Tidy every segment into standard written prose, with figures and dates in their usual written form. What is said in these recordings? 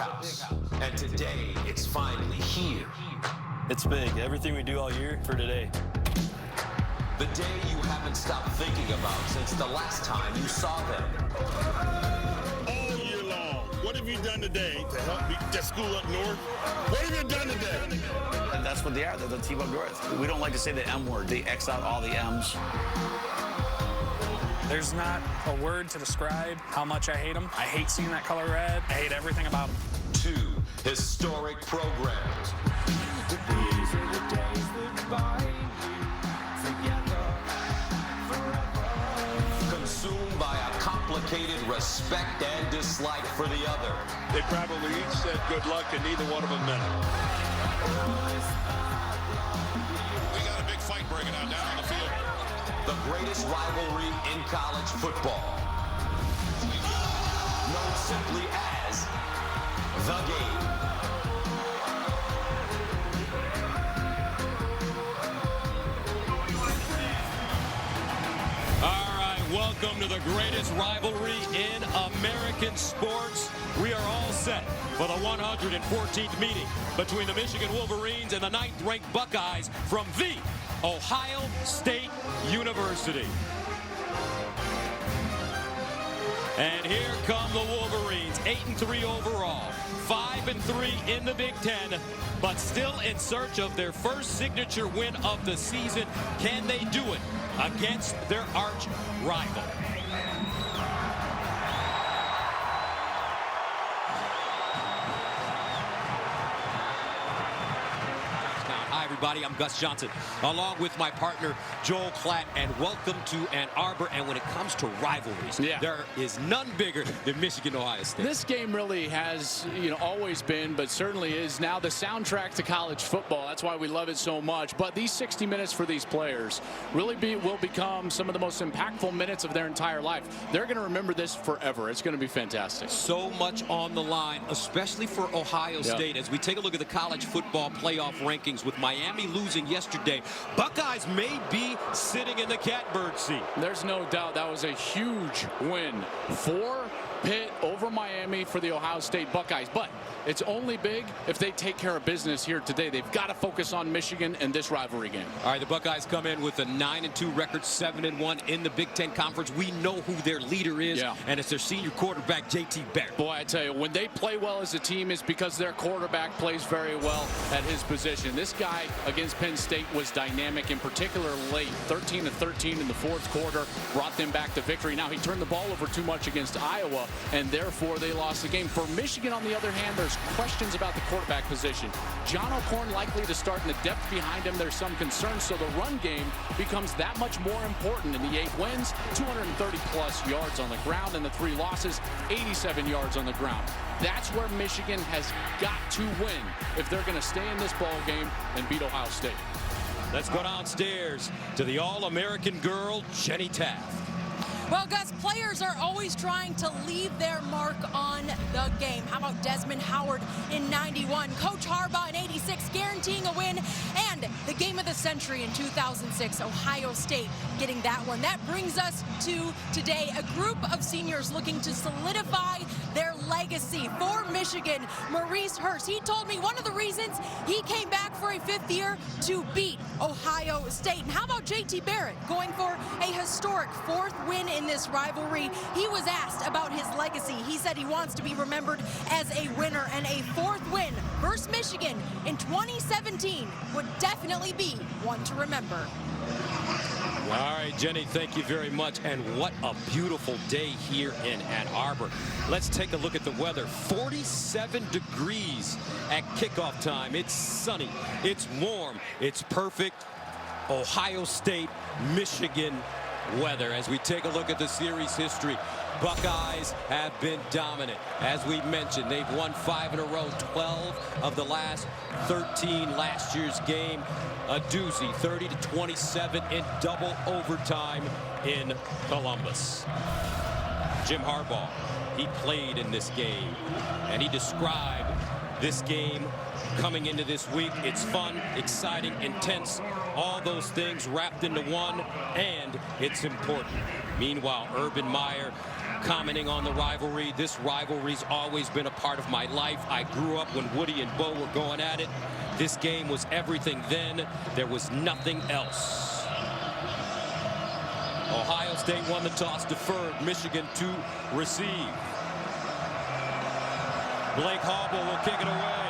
house, and today it's finally here. It's big. Everything we do all year for today. The day you haven't stopped thinking about since the last time you saw them. All year long, what have you done today to help beat that school up north? What have you done today? And that's what they are. They're the team up north. We don't like to say the M word. They X out all the M's. There's not a word to describe how much I hate them. I hate seeing that color red. I hate everything about them. 2 historic programs. These are the days that bind you together forever. Consumed by a complicated respect and dislike for the other. They probably each said good luck and neither one of them meant it. We got a big fight breaking out down on the field. The greatest rivalry in college football. Known simply as the game. All right, welcome to the greatest rivalry in American sports. We are all set for the 114th meeting between the Michigan Wolverines and the 9th-ranked Buckeyes from the Ohio State University. And here come the Wolverines, 8-3 overall, 5-3 in the Big Ten, but still in search of their first signature win of the season. Can they do it against their arch rival? Hi, everybody. I'm Gus Johnson, along with my partner, Joel Klatt, and welcome to Ann Arbor. And when it comes to rivalries, there is none bigger than Michigan-Ohio State. This game really has, always been, but certainly is now the soundtrack to college football. That's why we love it so much. But these 60 minutes for these players really will become some of the most impactful minutes of their entire life. They're going to remember this forever. It's going to be fantastic. So much on the line, especially for Ohio State. As we take a look at the college football playoff rankings with Miami losing yesterday, Buckeyes may be sitting in the catbird seat. There's no doubt that was a huge win for Pitt over Miami for the Ohio State Buckeyes. But it's only big if they take care of business here today. They've got to focus on Michigan and this rivalry game. All right, the Buckeyes come in with a 9-2 record, 7-1 in the Big Ten Conference. We know who their leader is, and it's their senior quarterback, JT Barrett. Boy, I tell you, when they play well as a team, it's because their quarterback plays very well at his position. This guy against Penn State was dynamic, in particular late. 13-13 in the fourth quarter brought them back to victory. Now, he turned the ball over too much against Iowa, and therefore they lost the game. For Michigan, on the other hand, there's questions about the quarterback position. John O'Korn likely to start, in the depth behind him, there's some concern, so the run game becomes that much more important. In the 8 wins, 230-plus yards on the ground, and the 3 losses, 87 yards on the ground. That's where Michigan has got to win if they're going to stay in this ball game and beat Ohio State. Let's go downstairs to the All-American girl, Jenny Taft. Well, Gus, players are always trying to leave their mark on the game. How about Desmond Howard in 91, Coach Harbaugh in 86, guaranteeing a win, and the game of the century in 2006, Ohio State getting that one. That brings us to today, a group of seniors looking to solidify their legacy. For Michigan, Maurice Hurst, he told me one of the reasons he came back for a 5th year to beat Ohio State. And how about JT Barrett going for a historic 4th win in this rivalry? He was asked about his legacy. He said he wants to be remembered as a winner, and a 4th win versus Michigan in 2017 would definitely be one to remember. All right, Jenny, thank you very much. And what a beautiful day here in Ann Arbor. Let's take a look at the weather. 47 degrees at kickoff time. It's sunny. It's warm. It's perfect Ohio State, Michigan weather. As we take a look at the series history, Buckeyes have been dominant. As we mentioned, they've won 5 in a row, 12 of the last 13 last year's game. A doozy, 30-27 in double overtime in Columbus. Jim Harbaugh, he played in this game, and he described this game coming into this week. It's fun, exciting, intense, all those things wrapped into one, and it's important. Meanwhile, Urban Meyer commenting on the rivalry. This rivalry's always been a part of my life. I grew up when Woody and Bo were going at it. This game was everything then. There was nothing else. Ohio State won the toss, deferred. Michigan to receive. Blake Harbaugh will kick it away.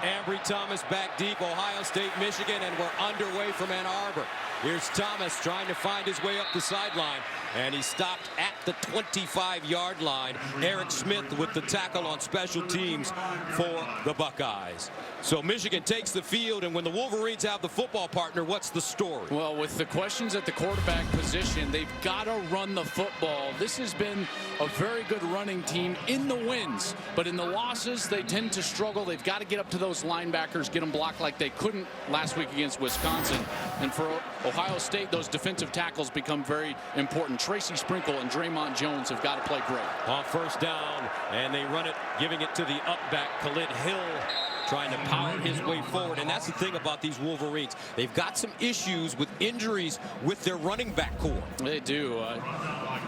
Ambry Thomas back deep. Ohio State, Michigan, and we're underway from Ann Arbor. Here's Thomas trying to find his way up the sideline, and he stopped at the 25-yard line. Eric Smith with the tackle on special teams for the Buckeyes. So Michigan takes the field, and when the Wolverines have the football partner, what's the story? Well, with the questions at the quarterback position, they've got to run the football. This has been a very good running team in the wins, but in the losses, they tend to struggle. They've got to get up to those linebackers, get them blocked like they couldn't last week against Wisconsin. And for Ohio State, those defensive tackles become very important. Tracy Sprinkle and Draymond Jones have got to play great. On first down, and they run it, giving it to the up back, Khalid Hill, trying to power his way forward. And that's the thing about these Wolverines. They've got some issues with injuries with their running back core. They do.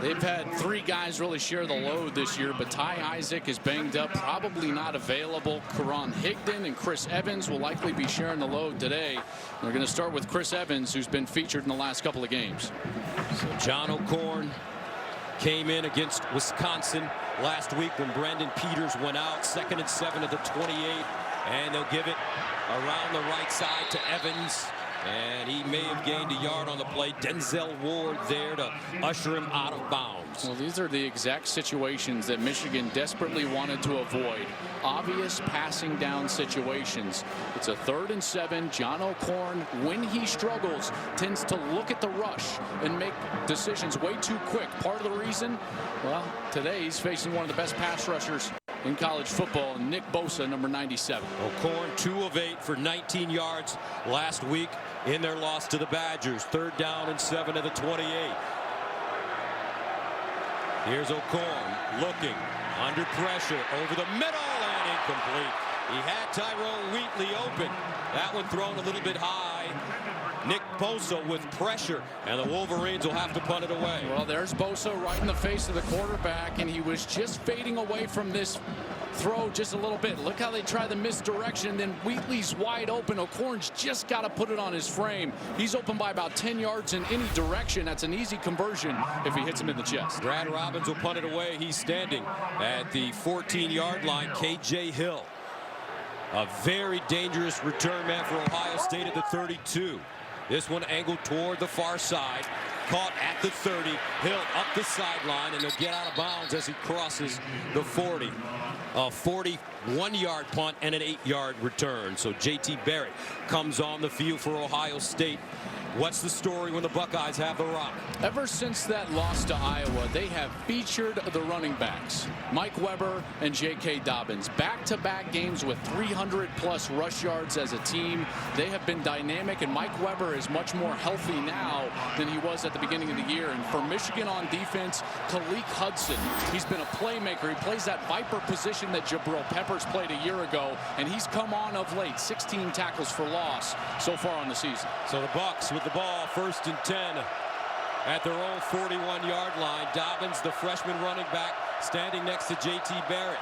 They've had 3 guys really share the load this year, but Ty Isaac is banged up, probably not available. Karan Higdon and Chris Evans will likely be sharing the load today. They're going to start with Chris Evans, who's been featured in the last couple of games. So John O'Korn came in against Wisconsin last week when Brandon Peters went out. 2nd and 7 at the 28. And they'll give it around the right side to Evans. And he may have gained a yard on the play. Denzel Ward there to usher him out of bounds. Well, these are the exact situations that Michigan desperately wanted to avoid. Obvious passing down situations. It's a 3rd and 7. John O'Korn, when he struggles, tends to look at the rush and make decisions way too quick. Part of the reason, well, today he's facing one of the best pass rushers in college football, Nick Bosa, number 97. O'Korn 2 of 8 for 19 yards last week in their loss to the Badgers. 3rd down and 7 at the 28. Here's O'Korn looking under pressure over the middle and incomplete. He had Tyrone Wheatley open. That one thrown a little bit high. Nick Bosa with pressure, and the Wolverines will have to punt it away. Well, there's Bosa right in the face of the quarterback, and he was just fading away from this throw just a little bit. Look how they try the misdirection, then Wheatley's wide open. O'Korn's just got to put it on his frame. He's open by about 10 yards in any direction. That's an easy conversion if he hits him in the chest. Brad Robbins will punt it away. He's standing at the 14-yard line. KJ Hill, a very dangerous return man for Ohio State at the 32. This one angled toward the far side. Caught at the 30. Hill up the sideline, and he'll get out of bounds as he crosses the 40. A 41-yard punt and an 8-yard return. So J.T. Barrett comes on the field for Ohio State. What's the story when the Buckeyes have the rock? Ever since that loss to Iowa, they have featured the running backs, Mike Weber and J.K. Dobbins. Back-to-back games with 300-plus rush yards as a team. They have been dynamic, and Mike Weber is much more healthy now than he was at the beginning of the year. And for Michigan on defense, Khaleke Hudson, he's been a playmaker. He plays that Viper position that Jabril Peppers played a year ago, and he's come on of late. 16 tackles for loss so far on the season. So the Bucks with the ball, 1st and 10 at their own 41-yard line. Dobbins, the freshman running back, standing next to J.T. Barrett.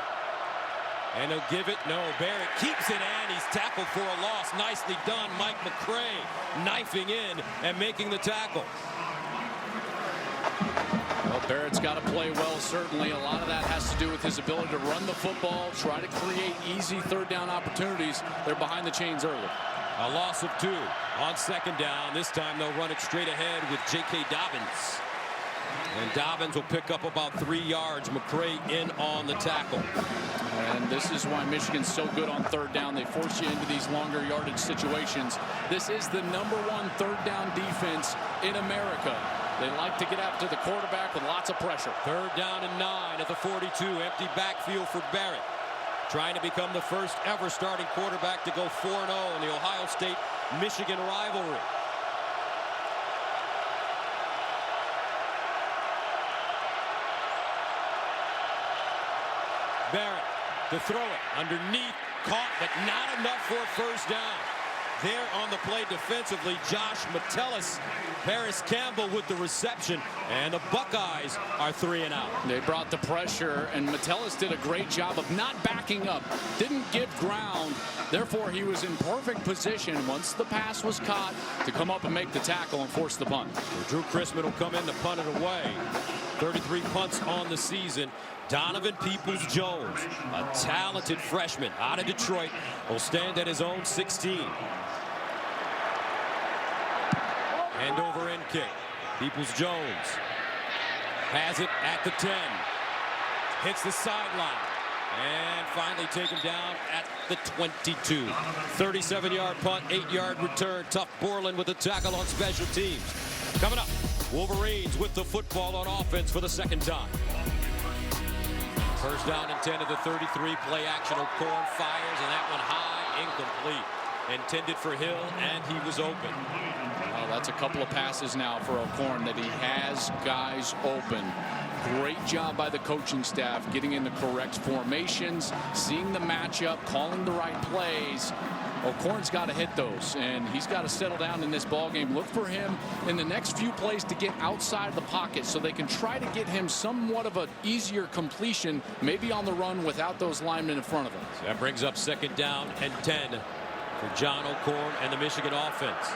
And they'll give it. No, Barrett keeps it, and he's tackled for a loss. Nicely done. Mike McCray knifing in and making the tackle. Well, Barrett's got to play well, certainly. A lot of that has to do with his ability to run the football, try to create easy 3rd down opportunities. They're behind the chains early. A loss of 2 on 2nd down. This time they'll run it straight ahead with J.K. Dobbins. And Dobbins will pick up about 3 yards. McCray in on the tackle. And this is why Michigan's so good on 3rd down. They force you into these longer yardage situations. This is the #1 3rd down defense in America. They like to get after the quarterback with lots of pressure. 3rd down and 9 at the 42. Empty backfield for Barrett. Trying to become the first ever starting quarterback to go 4-0 in the Ohio State-Michigan rivalry. Barrett to throw it underneath, caught, but not enough for a 1st down. there on the play defensively. Josh Metellus, Paris Campbell with the reception, and the Buckeyes are 3 and out. They brought the pressure, and Metellus did a great job of not backing up, didn't give ground. Therefore, he was in perfect position once the pass was caught to come up and make the tackle and force the punt. Drew Chrisman will come in to punt it away. 33 punts on the season. Donovan Peoples-Jones, a talented freshman out of Detroit, will stand at his own 16. Hand over end kick. Peoples-Jones has it at the 10. Hits the sideline. And finally taken down at the 22. 37-yard punt, 8-yard return. Tough Borland with the tackle on special teams. Coming up, Wolverines with the football on offense for the second time. First down and 10 of the 33. Play action. O'Korn fires, and that one high, incomplete. Intended for Hill, and he was open. Well, that's a couple of passes now for O'Korn that he has guys open. Great job by the coaching staff getting in the correct formations, seeing the matchup, calling the right plays. O'Korn's got to hit those, and he's got to settle down in this ball game. Look for him in the next few plays to get outside of the pocket so they can try to get him somewhat of an easier completion, maybe on the run without those linemen in front of him. That brings up second down and 10 for John O'Korn and the Michigan offense.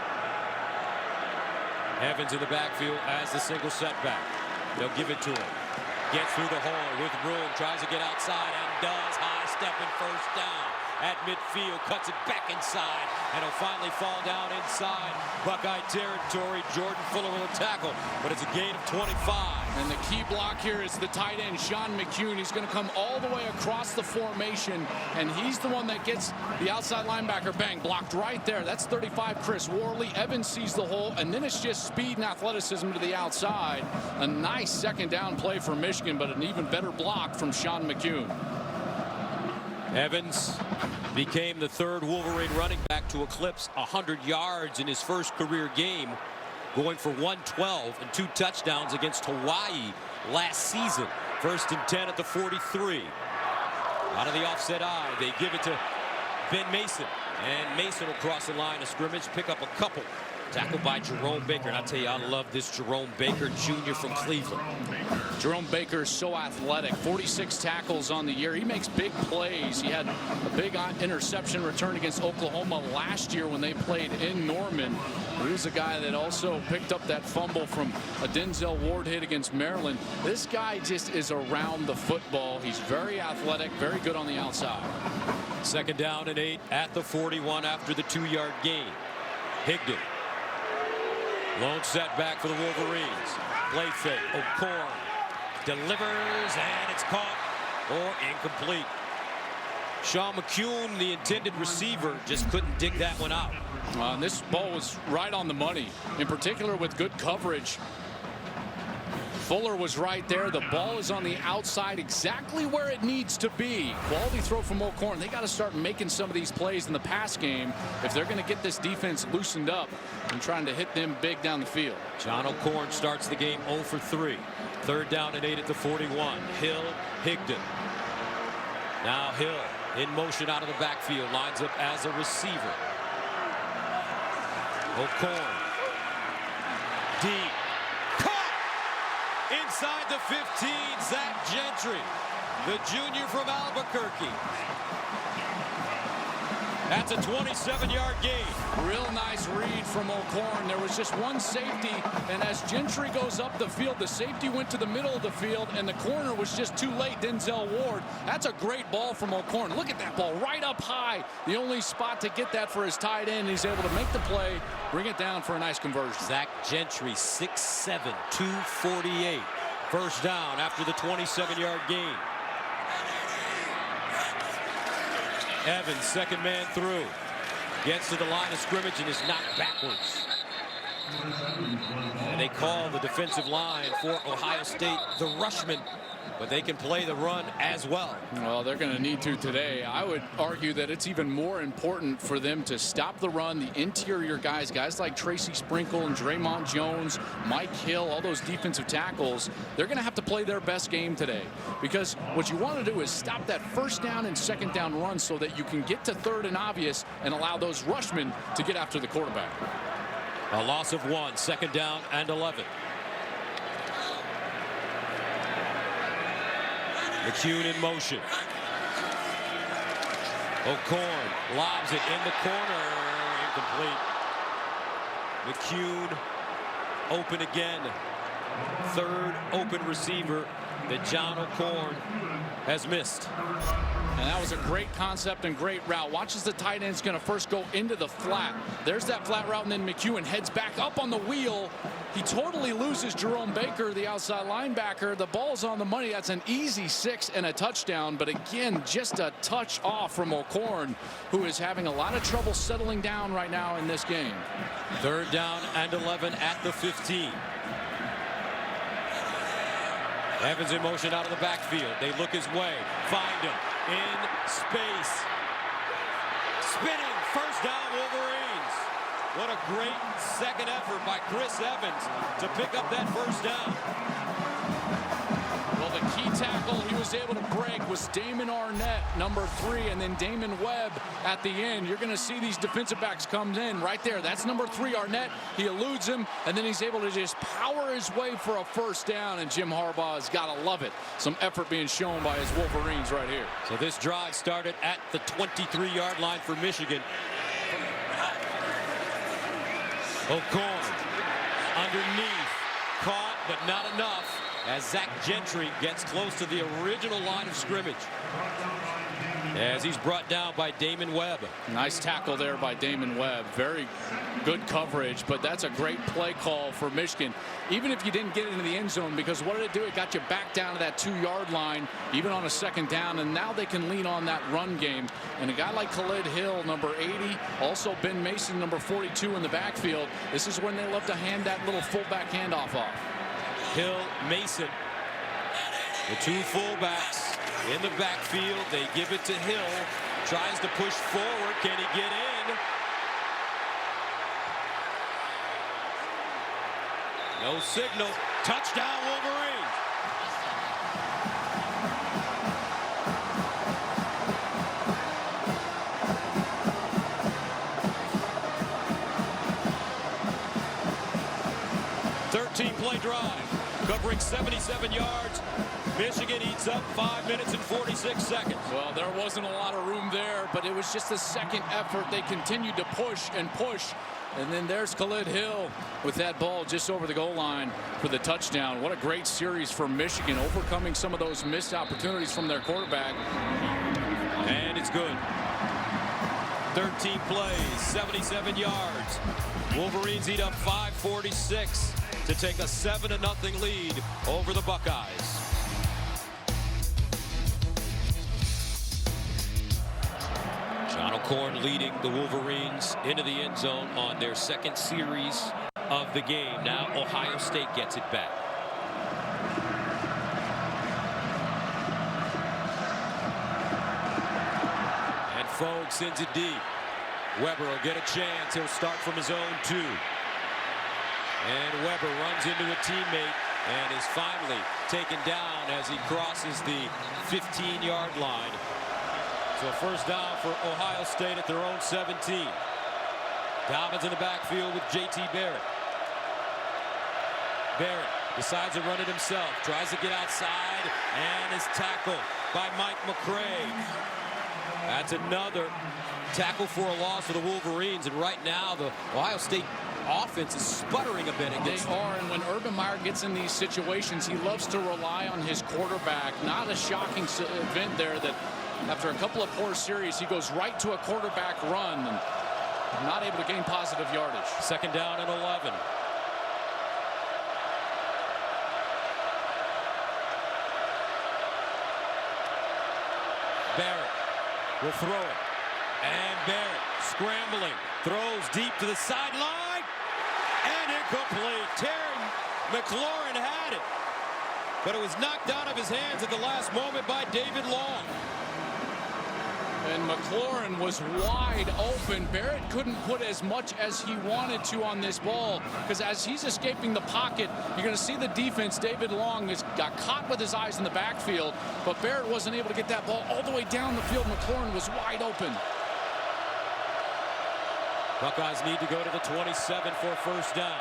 Evans in the backfield as the single setback. They'll give it to him. Gets through the hole with room, tries to get outside and does. High stepping first down at midfield, cuts it back inside, and he'll finally fall down inside Buckeye territory. Jordan Fuller will tackle, but it's a gain of 25. And the key block here is the tight end, Sean McCune. He's going to come all the way across the formation, and he's the one that gets the outside linebacker, bang, blocked right there. That's 35, Chris Worley. Evans sees the hole, and then it's just speed and athleticism to the outside. A nice second down play for Michigan, but an even better block from Sean McCune. Evans became the third Wolverine running back to eclipse 100 yards in his first career game, going for 112 and 2 touchdowns against Hawaii last season. First and 10 at the 43. Out of the offset eye, they give it to Ben Mason, and Mason will cross the line of scrimmage, pick up a couple. Tackled by Jerome Baker, and I tell you, I love this Jerome Baker Jr. from Cleveland. Jerome Baker is so athletic. 46 tackles on the year. He makes big plays. He had a big interception return against Oklahoma last year when they played in Norman. He was a guy that also picked up that fumble from a Denzel Ward hit against Maryland. This guy just is around the football. He's very athletic, very good on the outside. Second down and 8 at the 41 after the 2-yard gain. Higdon. Lone setback for the Wolverines. Play fake. O'Korn delivers, and it's caught or incomplete. Sean McCune, the intended receiver, just couldn't dig that one out. This ball was right on the money, in particular with good coverage. Fuller was right there. The ball is on the outside, exactly where it needs to be. Quality throw from O'Korn. They got to start making some of these plays in the pass game if they're going to get this defense loosened up and trying to hit them big down the field. John O'Korn starts the game 0 for 3. Third down and 8 at the 41. Hill, Higdon. Now Hill in motion out of the backfield, lines up as a receiver. O'Korn. Deep. Inside the 15, Zach Gentry, the junior from Albuquerque. That's a 27-yard gain. Real nice read from O'Korn. There was just one safety, and as Gentry goes up the field, the safety went to the middle of the field, and the corner was just too late, Denzel Ward. That's a great ball from O'Korn. Look at that ball, right up high. The only spot to get that for his tight end. He's able to make the play, bring it down for a nice conversion. Zach Gentry, 6'7", 248. First down after the 27-yard gain. Evans, second man through. Gets to the line of scrimmage and is knocked backwards. And they call the defensive line for Ohio State the Rushman but they can play the run as well. Well, they're going to need to today. I would argue that it's even more important for them to stop the run. The interior guys like Tracy Sprinkle and Draymond Jones, Mike Hill, all those defensive tackles, they're going to have to play their best game today, because what you want to do is stop that first down and second down run so that you can get to third and obvious and allow those rushmen to get after the quarterback. A loss of 1, 2nd down and 11. McCune in motion. O'Korn lobs it in the corner. Incomplete. McCune open again. Third open receiver that John O'Korn has missed. And that was a great concept and great route. Watch as the tight end's going to first go into the flat. There's that flat route, and then McEwen heads back up on the wheel. He totally loses Jerome Baker, the outside linebacker. The ball's on the money. That's an easy 6 and a touchdown. But again, just a touch off from O'Korn, who is having a lot of trouble settling down right now in this game. 3rd down and 11 at the 15. Evans in motion out of the backfield. They look his way. Find him in space. Spinning. First down, Wolverines. What a great second effort by Chris Evans to pick up that first down. Well, the key tackle he was able to break was Damon Arnett, number 3, and then Damon Webb at the end. You're going to see these defensive backs come in right there. That's number 3, Arnett. He eludes him, and then he's able to just power his way for a first down, and Jim Harbaugh has got to love it. Some effort being shown by his Wolverines right here. So this drive started at the 23-yard line for Michigan. O'Korn underneath, caught but not enough as Zach Gentry gets close to the original line of scrimmage, as he's brought down by Damon Webb. Nice tackle there by Damon Webb. Very good coverage, but that's a great play call for Michigan, even if you didn't get into the end zone, because what did it do? It got you back down to that 2-yard line, even on a 2nd down, and now they can lean on that run game. And a guy like Khalid Hill, number 80, also Ben Mason, number 42 in the backfield. This is when they love to hand that little fullback handoff off. Hill, Mason, the 2 fullbacks in the backfield. They give it to Hill. Tries to push forward. Can he get in? No signal. Touchdown, Wolverines. Play drive, covering 77 yards. Michigan eats up 5 minutes and 46 seconds. Well, there wasn't a lot of room there, but it was just a second effort. They continued to push and push. And then there's Khalid Hill with that ball just over the goal line for the touchdown. What a great series for Michigan, overcoming some of those missed opportunities from their quarterback. And it's good. 13 plays, 77 yards. Wolverines eat up 5:46 to take a 7-0 lead over the Buckeyes. John O'Korn leading the Wolverines into the end zone on their 2nd series of the game. Now Ohio State gets it back. And Fogue sends it deep. Weber will get a chance. He'll start from his own 2. And Weber runs into a teammate and is finally taken down as he crosses the 15-yard line. So a first down for Ohio State at their own 17. Dobbins in the backfield with J.T. Barrett. Barrett decides to run it himself. Tries to get outside and is tackled by Mike McCray. That's another tackle for a loss for the Wolverines. And right now the Ohio State offense is sputtering a bit. They are, and when Urban Meyer gets in these situations, he loves to rely on his quarterback. Not a shocking event there that after a couple of poor series, he goes right to a quarterback run and not able to gain positive yardage. 2nd down and 11. Barrett will throw it. And Barrett scrambling, throws deep to the sideline, and incomplete. Terry McLaurin had it. but it was knocked out of his hands at the last moment by David Long. And McLaurin was wide open. Barrett couldn't put as much as he wanted to on this ball, because as he's escaping the pocket, you're going to see the defense. David Long got caught with his eyes in the backfield, but Barrett wasn't able to get that ball all the way down the field. McLaurin was wide open. Buckeyes need to go to the 27 for a first down.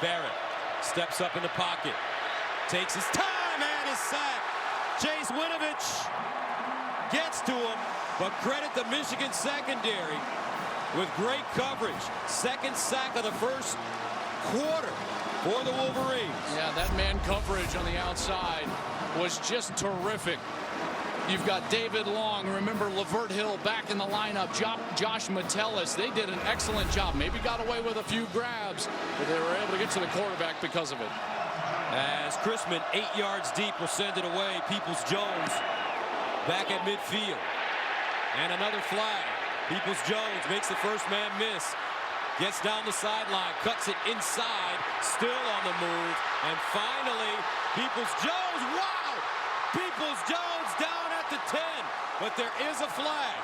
Barrett steps up in the pocket, takes his time, and is sacked. Chase Winovich gets to him, but credit the Michigan secondary with great coverage. Second sack of the first quarter for the Wolverines. Yeah, that man coverage on the outside was just terrific. You've got David Long. Remember Lavert Hill back in the lineup. Josh Metellus. They did an excellent job. Maybe got away with a few grabs, but they were able to get to the quarterback because of it. As Chrisman, 8 yards deep, will send it away. Peoples-Jones back at midfield. And another flag. Peoples-Jones makes the first man miss. Gets down the sideline, cuts it inside, still on the move. And finally, Peoples-Jones, wow! Peoples-Jones down at the 10, but there is a flag.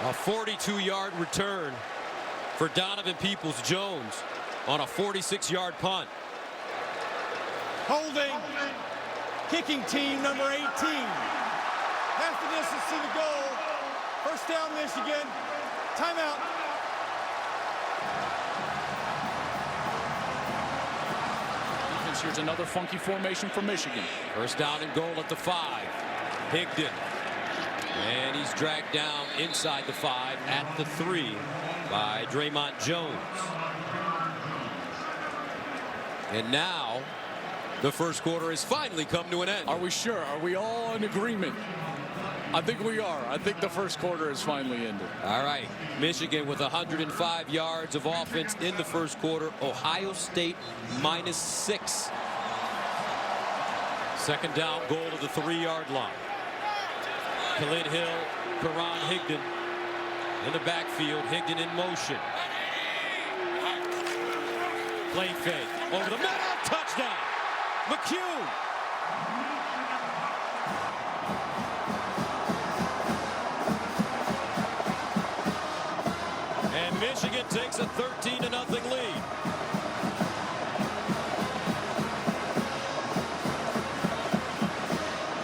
A 42-yard return for Donovan Peoples-Jones on a 46-yard punt. Holding, kicking team number 18. Half the distance to the goal. First down, Michigan. Timeout. Defense, here's another funky formation for Michigan. First down and goal at the 5. Higdon. And he's dragged down inside the 5 at the 3 by Draymond Jones. And now the first quarter has finally come to an end. Are we sure? Are we all in agreement? I think we are. I think the first quarter has finally ended. All right. Michigan with 105 yards of offense in the first quarter. Ohio State -6. Second down, goal to the 3-yard line. Khalid Hill, Karan Higdon in the backfield. Higdon in motion. Play fake. Over the middle. Touchdown. McCune. And Michigan takes a 13-0 lead.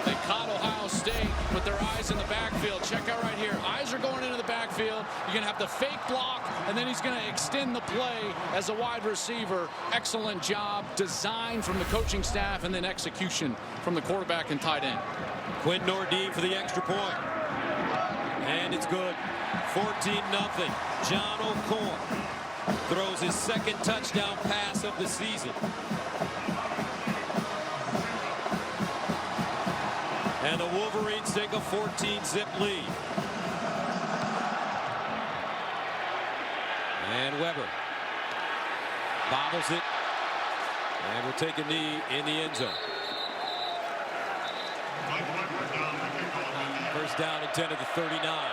They caught Ohio State with their eyes in the backfield. Check out right here. Eyes are going into the backfield. You're going to have the fake block, and then he's going to extend the play as a wide receiver. Excellent job. Design from the coaching staff, and then execution from the quarterback and tight end. Quinn Nordine for the extra point. And it's good. 14-0. John O'Corn throws his second touchdown pass of the season. And the Wolverines take a 14-zip lead. And Weber bobbles it and will take a knee in the end zone. First down and 10 at the 39.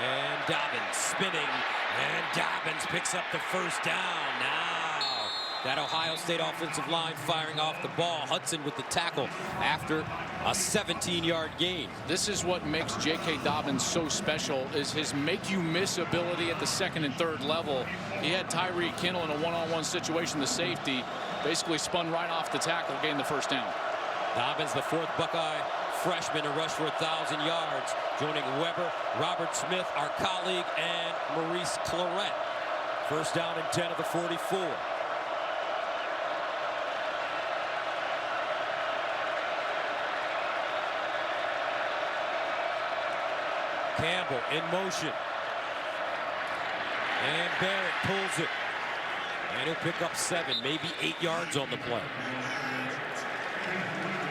And Dobbins spinning, and Dobbins picks up the first down. Now that Ohio State offensive line firing off the ball. Hudson with the tackle after a 17-yard gain. This is what makes J.K. Dobbins so special, is his make-you-miss ability at the second and third level. He had Tyreek Hill in a one-on-one situation. The safety basically spun right off the tackle, gained the first down. Dobbins, the fourth Buckeye freshman to rush for 1,000 yards, joining Weber, Robert Smith, our colleague, and Maurice Claret. First down and 10 at the 44. Campbell in motion. And Barrett pulls it. And he'll pick up 7, maybe 8 yards on the play.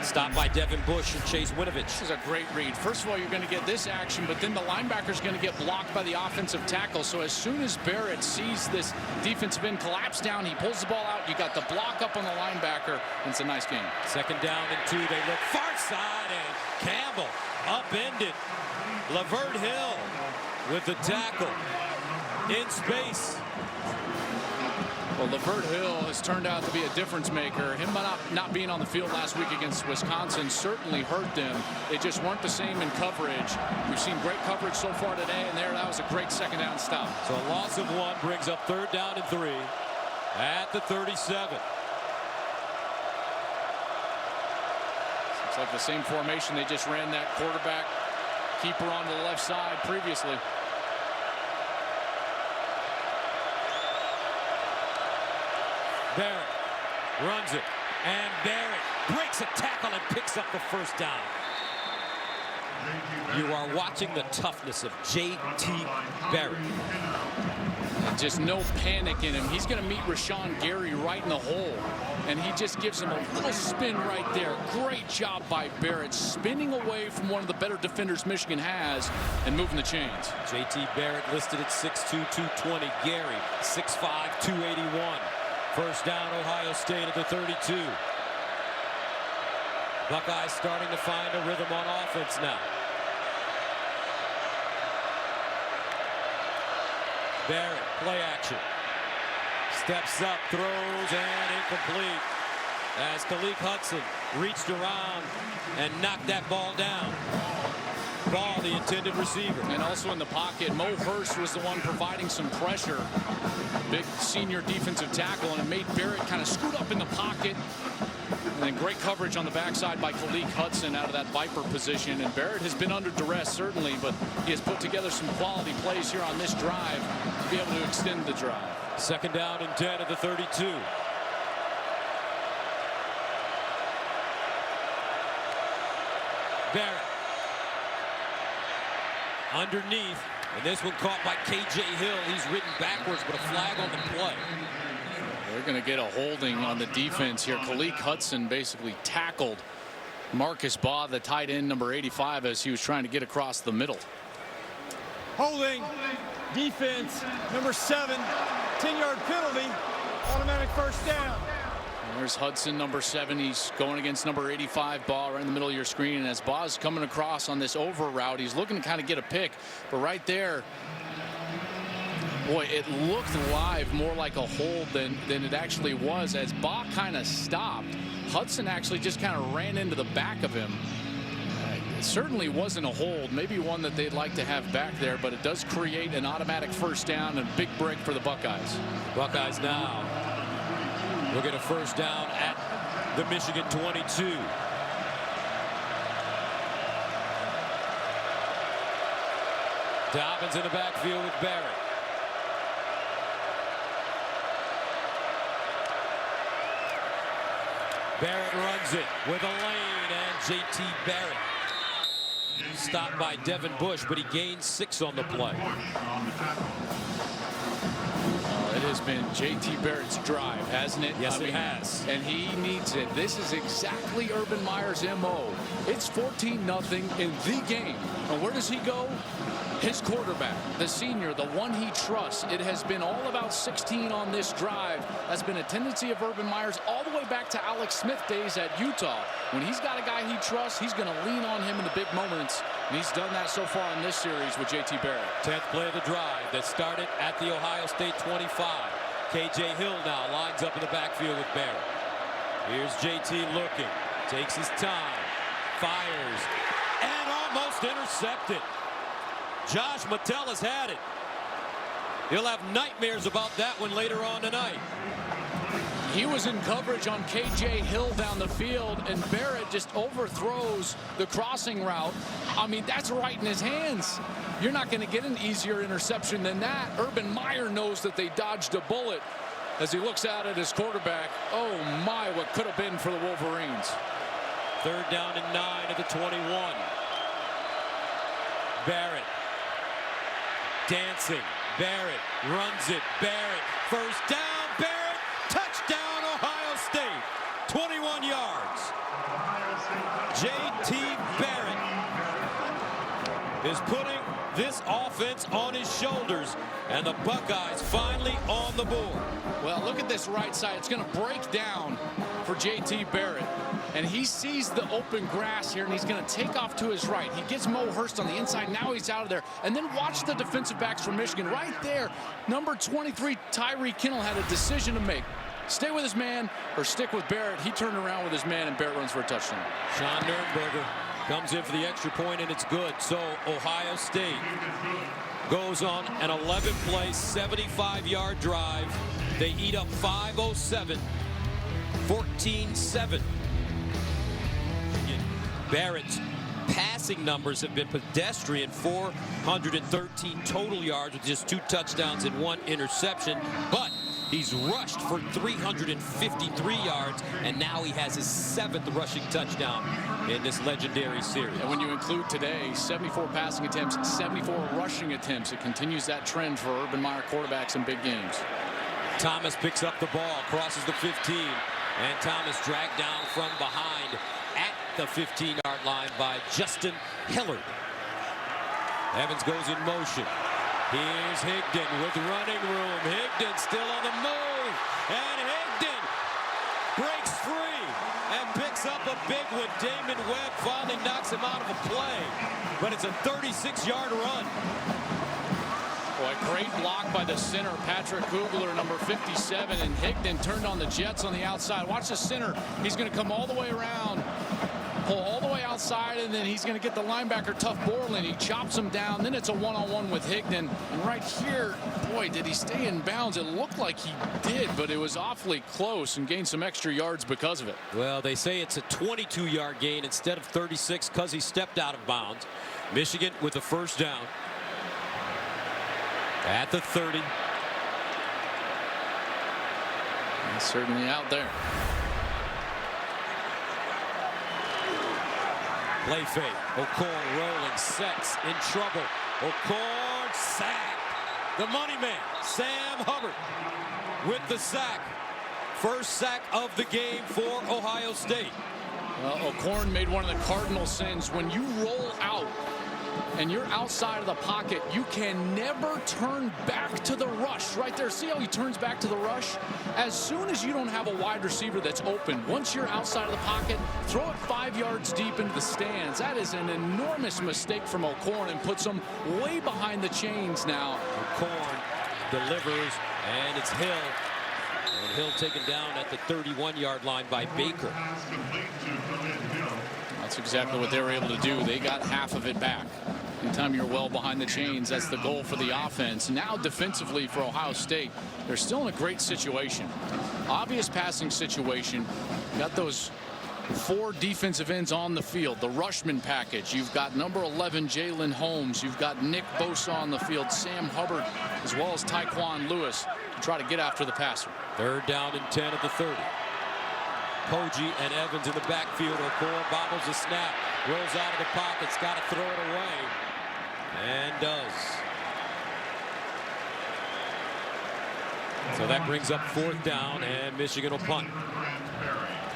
Stopped by Devin Bush and Chase Winovich. This is a great read. First of all, you're going to get this action, but then the linebacker's going to get blocked by the offensive tackle. So as soon as Barrett sees this defensive end collapse down, he pulls the ball out. You got the block up on the linebacker, and it's a nice game. Second down and 2. They look far side, and Campbell upended. Lavert Hill with the tackle in space. Well, Lavert Hill has turned out to be a difference maker. Him not being on the field last week against Wisconsin certainly hurt them. They just weren't the same in coverage. We've seen great coverage so far today, and that was a great second down stop. So a loss of 1 brings up 3rd down and 3 at the 37. It's like the same formation they just ran that quarterback keeper on the left side previously. Barrett runs it, and Barrett breaks a tackle and picks up the 1st down. You are watching the toughness of J.T. Barrett. And just no panic in him. He's going to meet Rashawn Gary right in the hole, and he just gives him a little spin right there. Great job by Barrett, spinning away from one of the better defenders Michigan has and moving the chains. J.T. Barrett listed at 6'2", 220. Gary, 6'5", 281. 1st down, Ohio State at the 32. Buckeyes starting to find a rhythm on offense now. Barrett, play action. Steps up, throws, and incomplete. As Khaleke Hudson reached around and knocked that ball down. Ball, the intended receiver. And also in the pocket, Mo Hurst was the one providing some pressure. Big senior defensive tackle, and it made Barrett kind of scoot up in the pocket. And then great coverage on the backside by Khaleke Hudson out of that Viper position. And Barrett has been under duress, certainly, but he has put together some quality plays here on this drive to be able to extend the drive. 2nd down and 10 at the 32. Barrett. Underneath, and this one caught by K.J. Hill. He's ridden backwards, but a flag on the play. They're going to get a holding on the defense here. Khaleke Hudson basically tackled Marcus Baugh, the tight end, number 85, as he was trying to get across the middle. Holding, defense, number 7, 10-yard penalty, automatic 1st down. There's Hudson, number 7. He's going against number 85, Baugh, right in the middle of your screen. And as Baugh's coming across on this over route, he's looking to kind of get a pick. But right there, boy, it looked live more like a hold than it actually was. As Baugh kind of stopped, Hudson actually just kind of ran into the back of him. It certainly wasn't a hold, maybe one that they'd like to have back there, but it does create an automatic 1st down and big break for the Buckeyes. Buckeyes now will get a 1st down at the Michigan 22. Dobbins in the backfield with Barrett. Barrett runs it with a lane, and J.T. Barrett stopped by Devin Bush, but he gained 6 on the play. It has been J.T. Barrett's drive, hasn't it? Yes, it has. And he needs it. This is exactly Urban Meyer's M.O. It's 14-0 in the game. And where does he go? His quarterback, the senior, the one he trusts. It has been all about 16 on this drive. That's been a tendency of Urban Meyer's all the way back to Alex Smith days at Utah. When he's got a guy he trusts, he's going to lean on him in the big moments. And he's done that so far in this series with J.T. Barrett. 10th play of the drive that started at the Ohio State 25. K.J. Hill now lines up in the backfield with Barrett. Here's J.T. looking. Takes his time. Fires. And almost intercepted. Josh Metellus had it. He'll have nightmares about that one later on tonight. He was in coverage on K.J. Hill down the field, and Barrett just overthrows the crossing route. I mean, that's right in his hands. You're not going to get an easier interception than that. Urban Meyer knows that they dodged a bullet as he looks out at his quarterback. Oh, my, what could have been for the Wolverines. 3rd down and 9 at the 21. Barrett. Dancing. Barrett runs it. Barrett. 1st down. Barrett. Touchdown, Ohio State. 21 yards. J.T. Barrett is putting this offense on his shoulders And the Buckeyes finally on the board. Well, look at this right side. It's going to break down for J.T. Barrett. And he sees the open grass here, and he's going to take off to his right. He gets Mo Hurst on the inside. Now he's out of there. And then watch the defensive backs from Michigan. Right there, number 23, Tyree Kinnell, had a decision to make. Stay with his man or stick with Barrett. He turned around with his man, and Barrett runs for a touchdown. Sean Nurnberger comes in for the extra point, and it's good. So Ohio State goes on an 11-play, 75-yard drive. They eat up 5:07, 14-7. Barrett's passing numbers have been pedestrian, 413 total yards with just 2 touchdowns and 1 interception. But he's rushed for 353 yards, and now he has his 7th rushing touchdown in this legendary series. And when you include today 74 passing attempts, 74 rushing attempts, it continues that trend for Urban Meyer quarterbacks in big games. Thomas picks up the ball, crosses the 15, and Thomas dragged down from behind at the 15-yard line by Justin Hillard. Evans goes in motion. Here's Higdon with running room. Higdon still on the move, and Higdon breaks free and picks up a big one. Damon Webb finally knocks him out of a play, but it's a 36-yard run. Boy, great block by the center, Patrick Kugler, number 57, and Higdon turned on the Jets on the outside. Watch the center. He's going to come all the way around, pull all the way outside, and then he's going to get the linebacker, Tough Borland. He chops him down. Then it's a one-on-one with Higdon. And right here, boy, did he stay in bounds. It looked like he did, but it was awfully close and gained some extra yards because of it. Well, they say it's a 22-yard gain instead of 36 because he stepped out of bounds. Michigan with the first down at the 30. He's certainly out there. Play fake. O'Korn rolling, sets, in trouble. O'Korn sack. The money man, Sam Hubbard, with the sack. First sack of the game for Ohio State. Well, O'Korn made one of the cardinal sins. When you roll out and you're outside of the pocket, you can never turn back to the rush. Right there, see how he turns back to the rush? As soon as you don't have a wide receiver that's open, once you're outside of the pocket, throw it 5 yards deep into the stands. That is an enormous mistake from O'Korn and puts him way behind the chains now. O'Korn delivers, and it's Hill. And Hill taken down at the 31-yard line by Baker. That's exactly what they were able to do. They got half of it back. Anytime you're well behind the chains, that's the goal for the offense. Now defensively for Ohio State, they're still in a great situation. Obvious passing situation. Got those 4 defensive ends on the field. The Rushman package. You've got number 11, Jalen Holmes. You've got Nick Bosa on the field, Sam Hubbard, as well as Tyquan Lewis to try to get after the passer. Third down and 10 at the 30. Poggi and Evans in the backfield. O'Korn bobbles the snap, rolls out of the pocket's got to throw it away, and does. So that brings up 4th down, and Michigan will punt.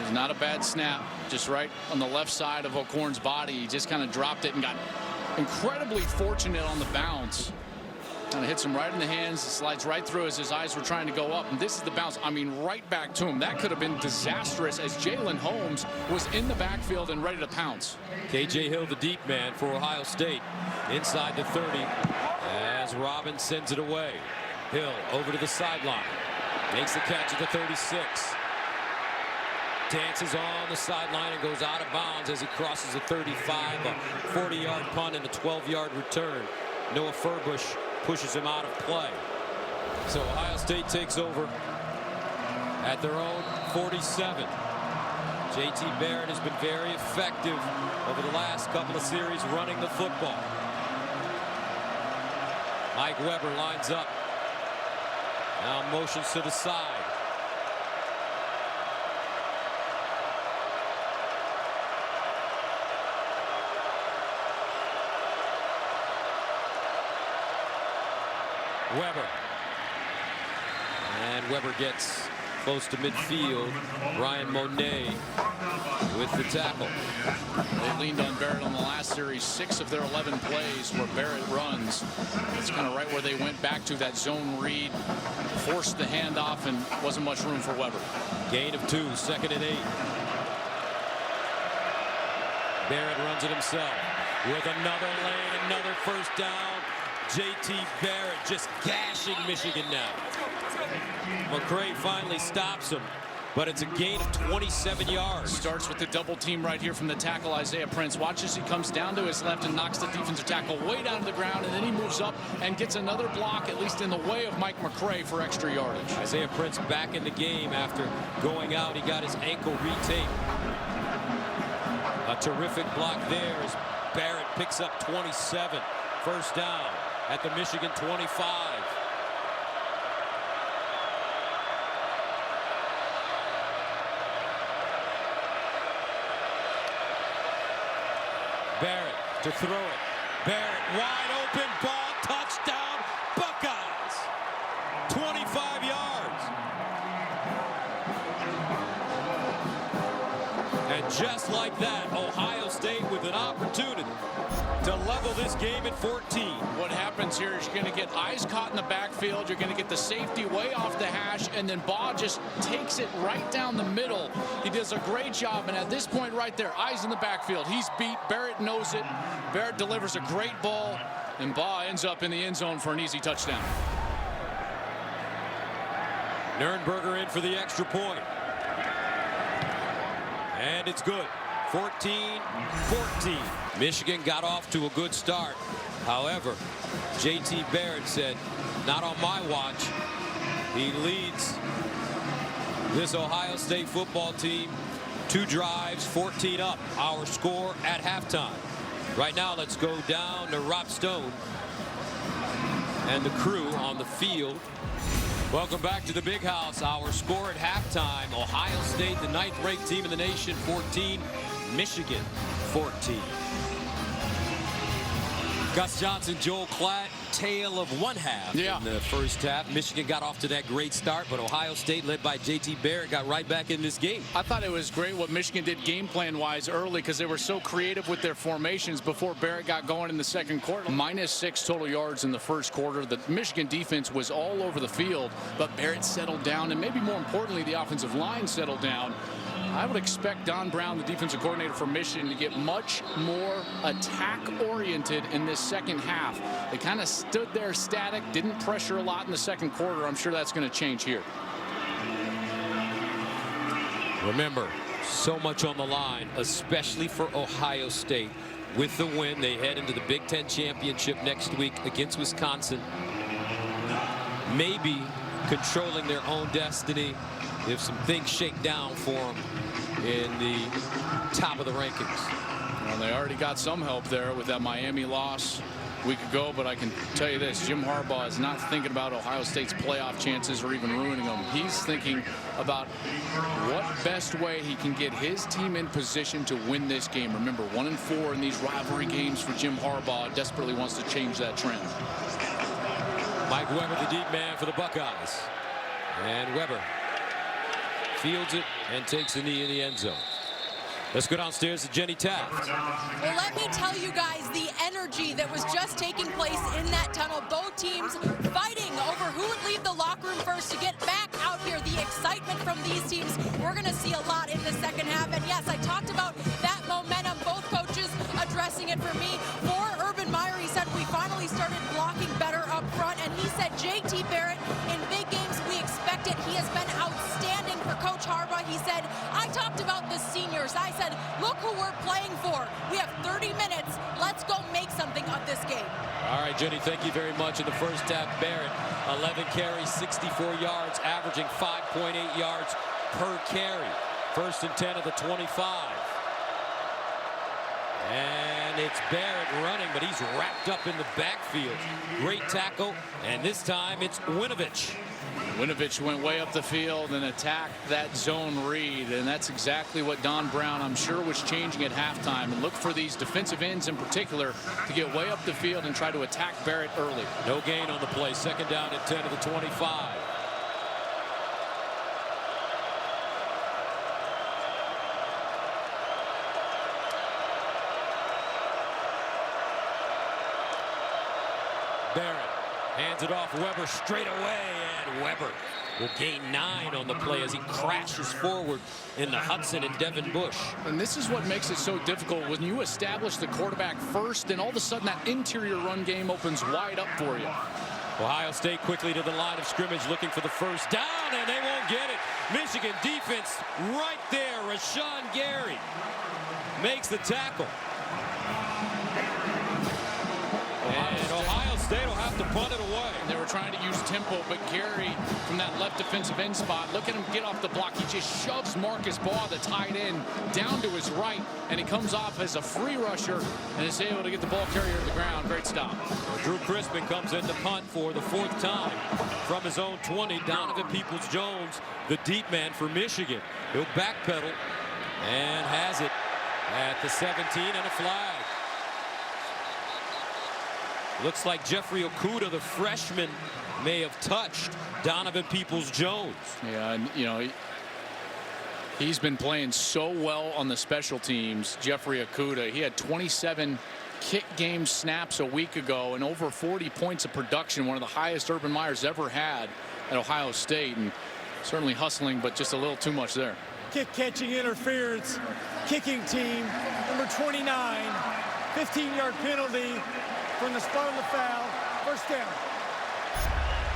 It's not a bad snap, just right on the left side of O'Korn's body. He just kind of dropped it and got incredibly fortunate on the bounce. Kind of hits him right in the hands, slides right through as his eyes were trying to go up, and this is the bounce. I mean, right back to him. That could have been disastrous as Jalen Holmes was in the backfield and ready to pounce. KJ Hill, the deep man for Ohio State, inside the 30 as Robbins sends it away. Hill over to the sideline, makes the catch at the 36. Dances on the sideline and goes out of bounds as he crosses the 35. A 40-yard punt and a 12-yard return. Noah Furbush pushes him out of play. So Ohio State takes over at their own 47. J.T. Barrett has been very effective over the last couple of series running the football. Mike Weber lines up. Now motions to the side. Weber. And Weber gets close to midfield. Ryan Monet with the tackle. They leaned on Barrett on the last series. 6 of their 11 plays where Barrett runs. It's kind of right where they went back to that zone read. Forced the handoff and wasn't much room for Weber. Gain of 2, 2nd and 8. Barrett runs it himself with another lane, another first down. J.T. Barrett just gashing Michigan now. McCray finally stops him, but it's a gain of 27 yards. Starts with the double team right here from the tackle, Isaiah Prince. Watch as he comes down to his left and knocks the defensive tackle way down to the ground, and then he moves up and gets another block, at least in the way of Mike McCray, for extra yardage. Isaiah Prince back in the game after going out. He got his ankle retaped. A terrific block there as Barrett picks up 27. First down at the Michigan 25. Barrett to throw it. Barrett wide open, ball, touchdown, Buckeyes. 25 yards. And just like that, Ohio State with an opportunity to level this game at 14. What happens here is you're going to get eyes caught in the backfield. You're going to get the safety way off the hash, and then Baugh just takes it right down the middle. He does a great job, and at this point right there, eyes in the backfield. He's beat. Barrett knows it. Barrett delivers a great ball, and Baugh ends up in the end zone for an easy touchdown. Nurnberger in for the extra point. And it's good. 14-14. Michigan got off to a good start. However, J.T. Barrett said, not on my watch. He leads this Ohio State football team 2 drives, 14 up. Our score at halftime. Right now, let's go down to Rob Stone and the crew on the field. Welcome back to the Big House. Our score at halftime, Ohio State, the 9th-ranked team in the nation, 14. Michigan, 14. Gus Johnson, Joel Klatt, tale of one half in the first half. Michigan got off to that great start, but Ohio State, led by J.T. Barrett, got right back in this game. I thought it was great what Michigan did game plan-wise early because they were so creative with their formations before Barrett got going in the second quarter. -6 total yards in the first quarter. The Michigan defense was all over the field, but Barrett settled down, and maybe more importantly, the offensive line settled down. I would expect Don Brown, the defensive coordinator for Michigan, to get much more attack-oriented in this second half. They kind of stood there static, didn't pressure a lot in the second quarter. I'm sure that's going to change here. Remember, so much on the line, especially for Ohio State. With the win, they head into the Big Ten Championship next week against Wisconsin. Maybe controlling their own destiny if some things shake down for them in the top of the rankings. Well, they already got some help there with that Miami loss a week ago, but I can tell you this, Jim Harbaugh is not thinking about Ohio State's playoff chances or even ruining them. He's thinking about what best way he can get his team in position to win this game. Remember, 1-4 in these rivalry games for Jim Harbaugh. Desperately wants to change that trend. Mike Weber, the deep man for the Buckeyes. And Weber fields it and takes a knee in the end zone. Let's go downstairs to Jenny Taft. Well, let me tell you guys the energy that was just taking place in that tunnel. Both teams fighting over who would leave the locker room first to get back out here. The excitement from these teams, we're going to see a lot in the second half. And yes, I talked about that momentum. Both coaches addressing it for me. For Urban Meyer, he said we finally started blocking better up front. And he said J.T. Barrett, in big games, we expect it. He has been outstanding for Coach Harbaugh. He said, I talked about the seniors. I said, look who we're playing for. We have 30 minutes. Let's go make something of this game. All right, Jenny, thank you very much. In the first half, Barrett, 11 carries, 64 yards, averaging 5.8 yards per carry. 1st and 10 of the 25. And it's Barrett running, but he's wrapped up in the backfield. Great tackle, and this time it's Winovich. Winovich went way up the field and attacked that zone read, and that's exactly what Don Brown, I'm sure, was changing at halftime. And look for these defensive ends in particular to get way up the field and try to attack Barrett early. No gain on the play. 2nd down at 10 of the 25. Barrett hands it off. Weber straight away, and Weber will gain 9 on the play as he crashes forward into Hudson and Devin Bush. And this is what makes it so difficult. When you establish the quarterback first, then all of a sudden that interior run game opens wide up for you. Ohio State quickly to the line of scrimmage looking for the first down, and they won't get it. Michigan defense right there. Rashawn Gary makes the tackle. And Ohio State will have to punt it away. They were trying to use tempo, but Gary from that left defensive end spot, look at him get off the block. He just shoves Marcus Baugh, the tight end, down to his right, and he comes off as a free rusher and is able to get the ball carrier to the ground. Great stop. Drew Crispin comes in to punt for the 4th time from his own 20. Donovan Peoples-Jones, the deep man for Michigan. He'll backpedal and has it at the 17 and a flag. Looks like Jeffrey Okudah, the freshman, may have touched Donovan Peoples-Jones. Yeah, and you know, he's been playing so well on the special teams. Jeffrey Okudah, he had 27 kick game snaps a week ago and over 40 points of production, one of the highest Urban Meyer's ever had at Ohio State, and certainly hustling, but just a little too much there. Kick catching interference, kicking team, number 29, 15-yard penalty from the spot of the foul, first down.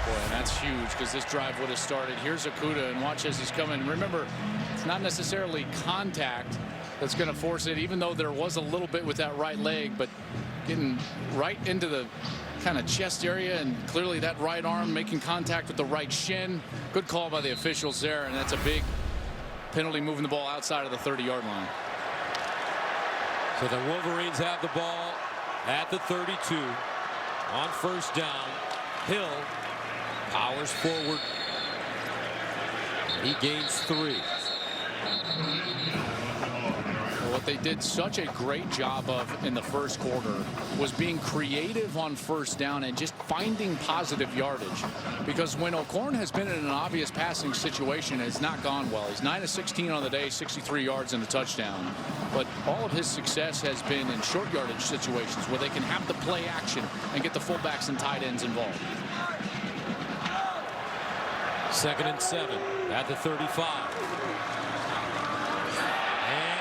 Boy, and that's huge because this drive would have started. Here's Okudah, and watch as he's coming. Remember, it's not necessarily contact that's going to force it, even though there was a little bit with that right leg, but getting right into the kind of chest area, and clearly that right arm making contact with the right shin. Good call by the officials there, and that's a big penalty moving the ball outside of the 30-yard line. So the Wolverines have the ball at the 32 on first down. Hill powers forward. He gains 3. What they did such a great job of in the first quarter was being creative on first down and just finding positive yardage, because when O'Korn has been in an obvious passing situation, it's not gone well. He's 9 of 16 on the day, 63 yards and a touchdown, but all of his success has been in short yardage situations where they can have the play action and get the fullbacks and tight ends involved. 2nd and 7 at the 35.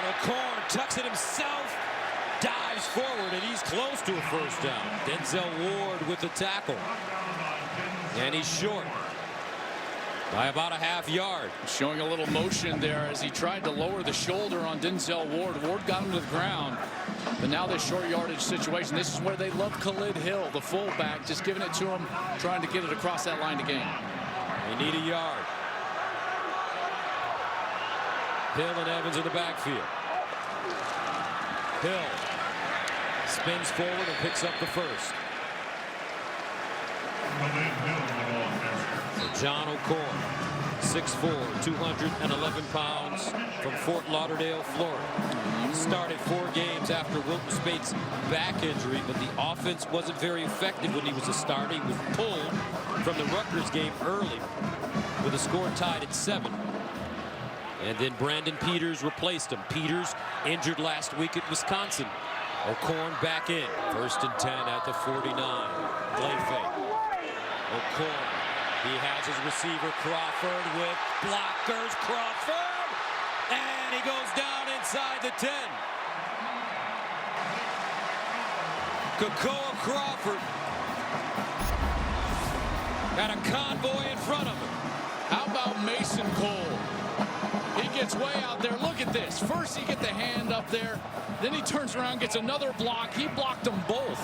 O'Korn tucks it himself, dives forward, and he's close to a first down. Denzel Ward with the tackle, and he's short by about a half yard. Showing a little motion there as he tried to lower the shoulder on Denzel Ward. Ward got him to the ground, but now this short yardage situation, this is where they love Khalid Hill, the fullback, just giving it to him, trying to get it across that line to gain. They need a yard. Hill and Evans in the backfield. Hill spins forward and picks up the first. So John O'Korn, 6'4", 211 pounds, from Fort Lauderdale, Florida. Started 4 games after Wilton Spate's back injury, but the offense wasn't very effective when he was a starter. He was pulled from the Rutgers game early with a score tied at 7. And then Brandon Peters replaced him. Peters injured last week at Wisconsin. O'Korn back in. 1st and 10 at the 49. Play fake. O'Korn. He has his receiver Crawford with blockers. Crawford! And he goes down inside the 10. Kakoa Crawford got a convoy in front of him. How about Mason Cole? He gets way out there. Look at this. First he gets the hand up there. Then he turns around, gets another block. He blocked them both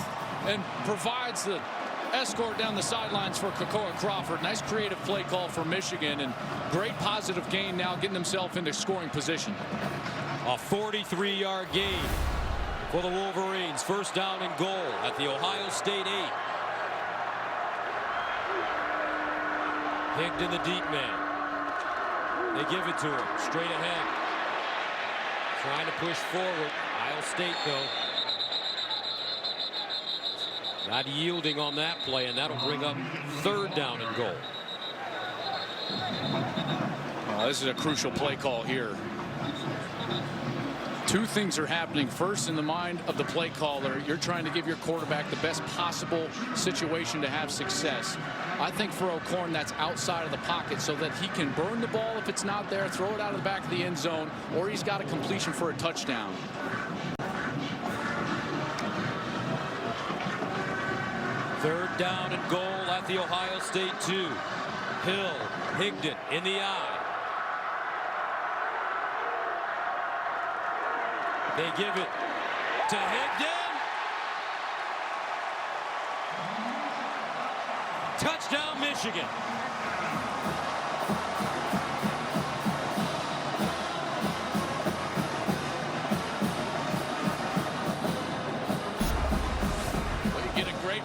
and provides the escort down the sidelines for Kakoa Crawford. Nice creative play call for Michigan, and great positive gain now, getting himself into scoring position. A 43-yard gain for the Wolverines. First down and goal at the Ohio State 8. Higdon, the deep man. They give it to him straight ahead. Trying to push forward. Ohio State, though, not yielding on that play, and that'll bring up 3rd down and goal. Well, this is a crucial play call here. Two things are happening. First, in the mind of the play caller, you're trying to give your quarterback the best possible situation to have success. I think for O'Korn, that's outside of the pocket so that he can burn the ball if it's not there, throw it out of the back of the end zone, or he's got a completion for a touchdown. Third down and goal at the Ohio State 2. Hill, Higdon in the eye. They give it to Higdon. Touchdown, Michigan.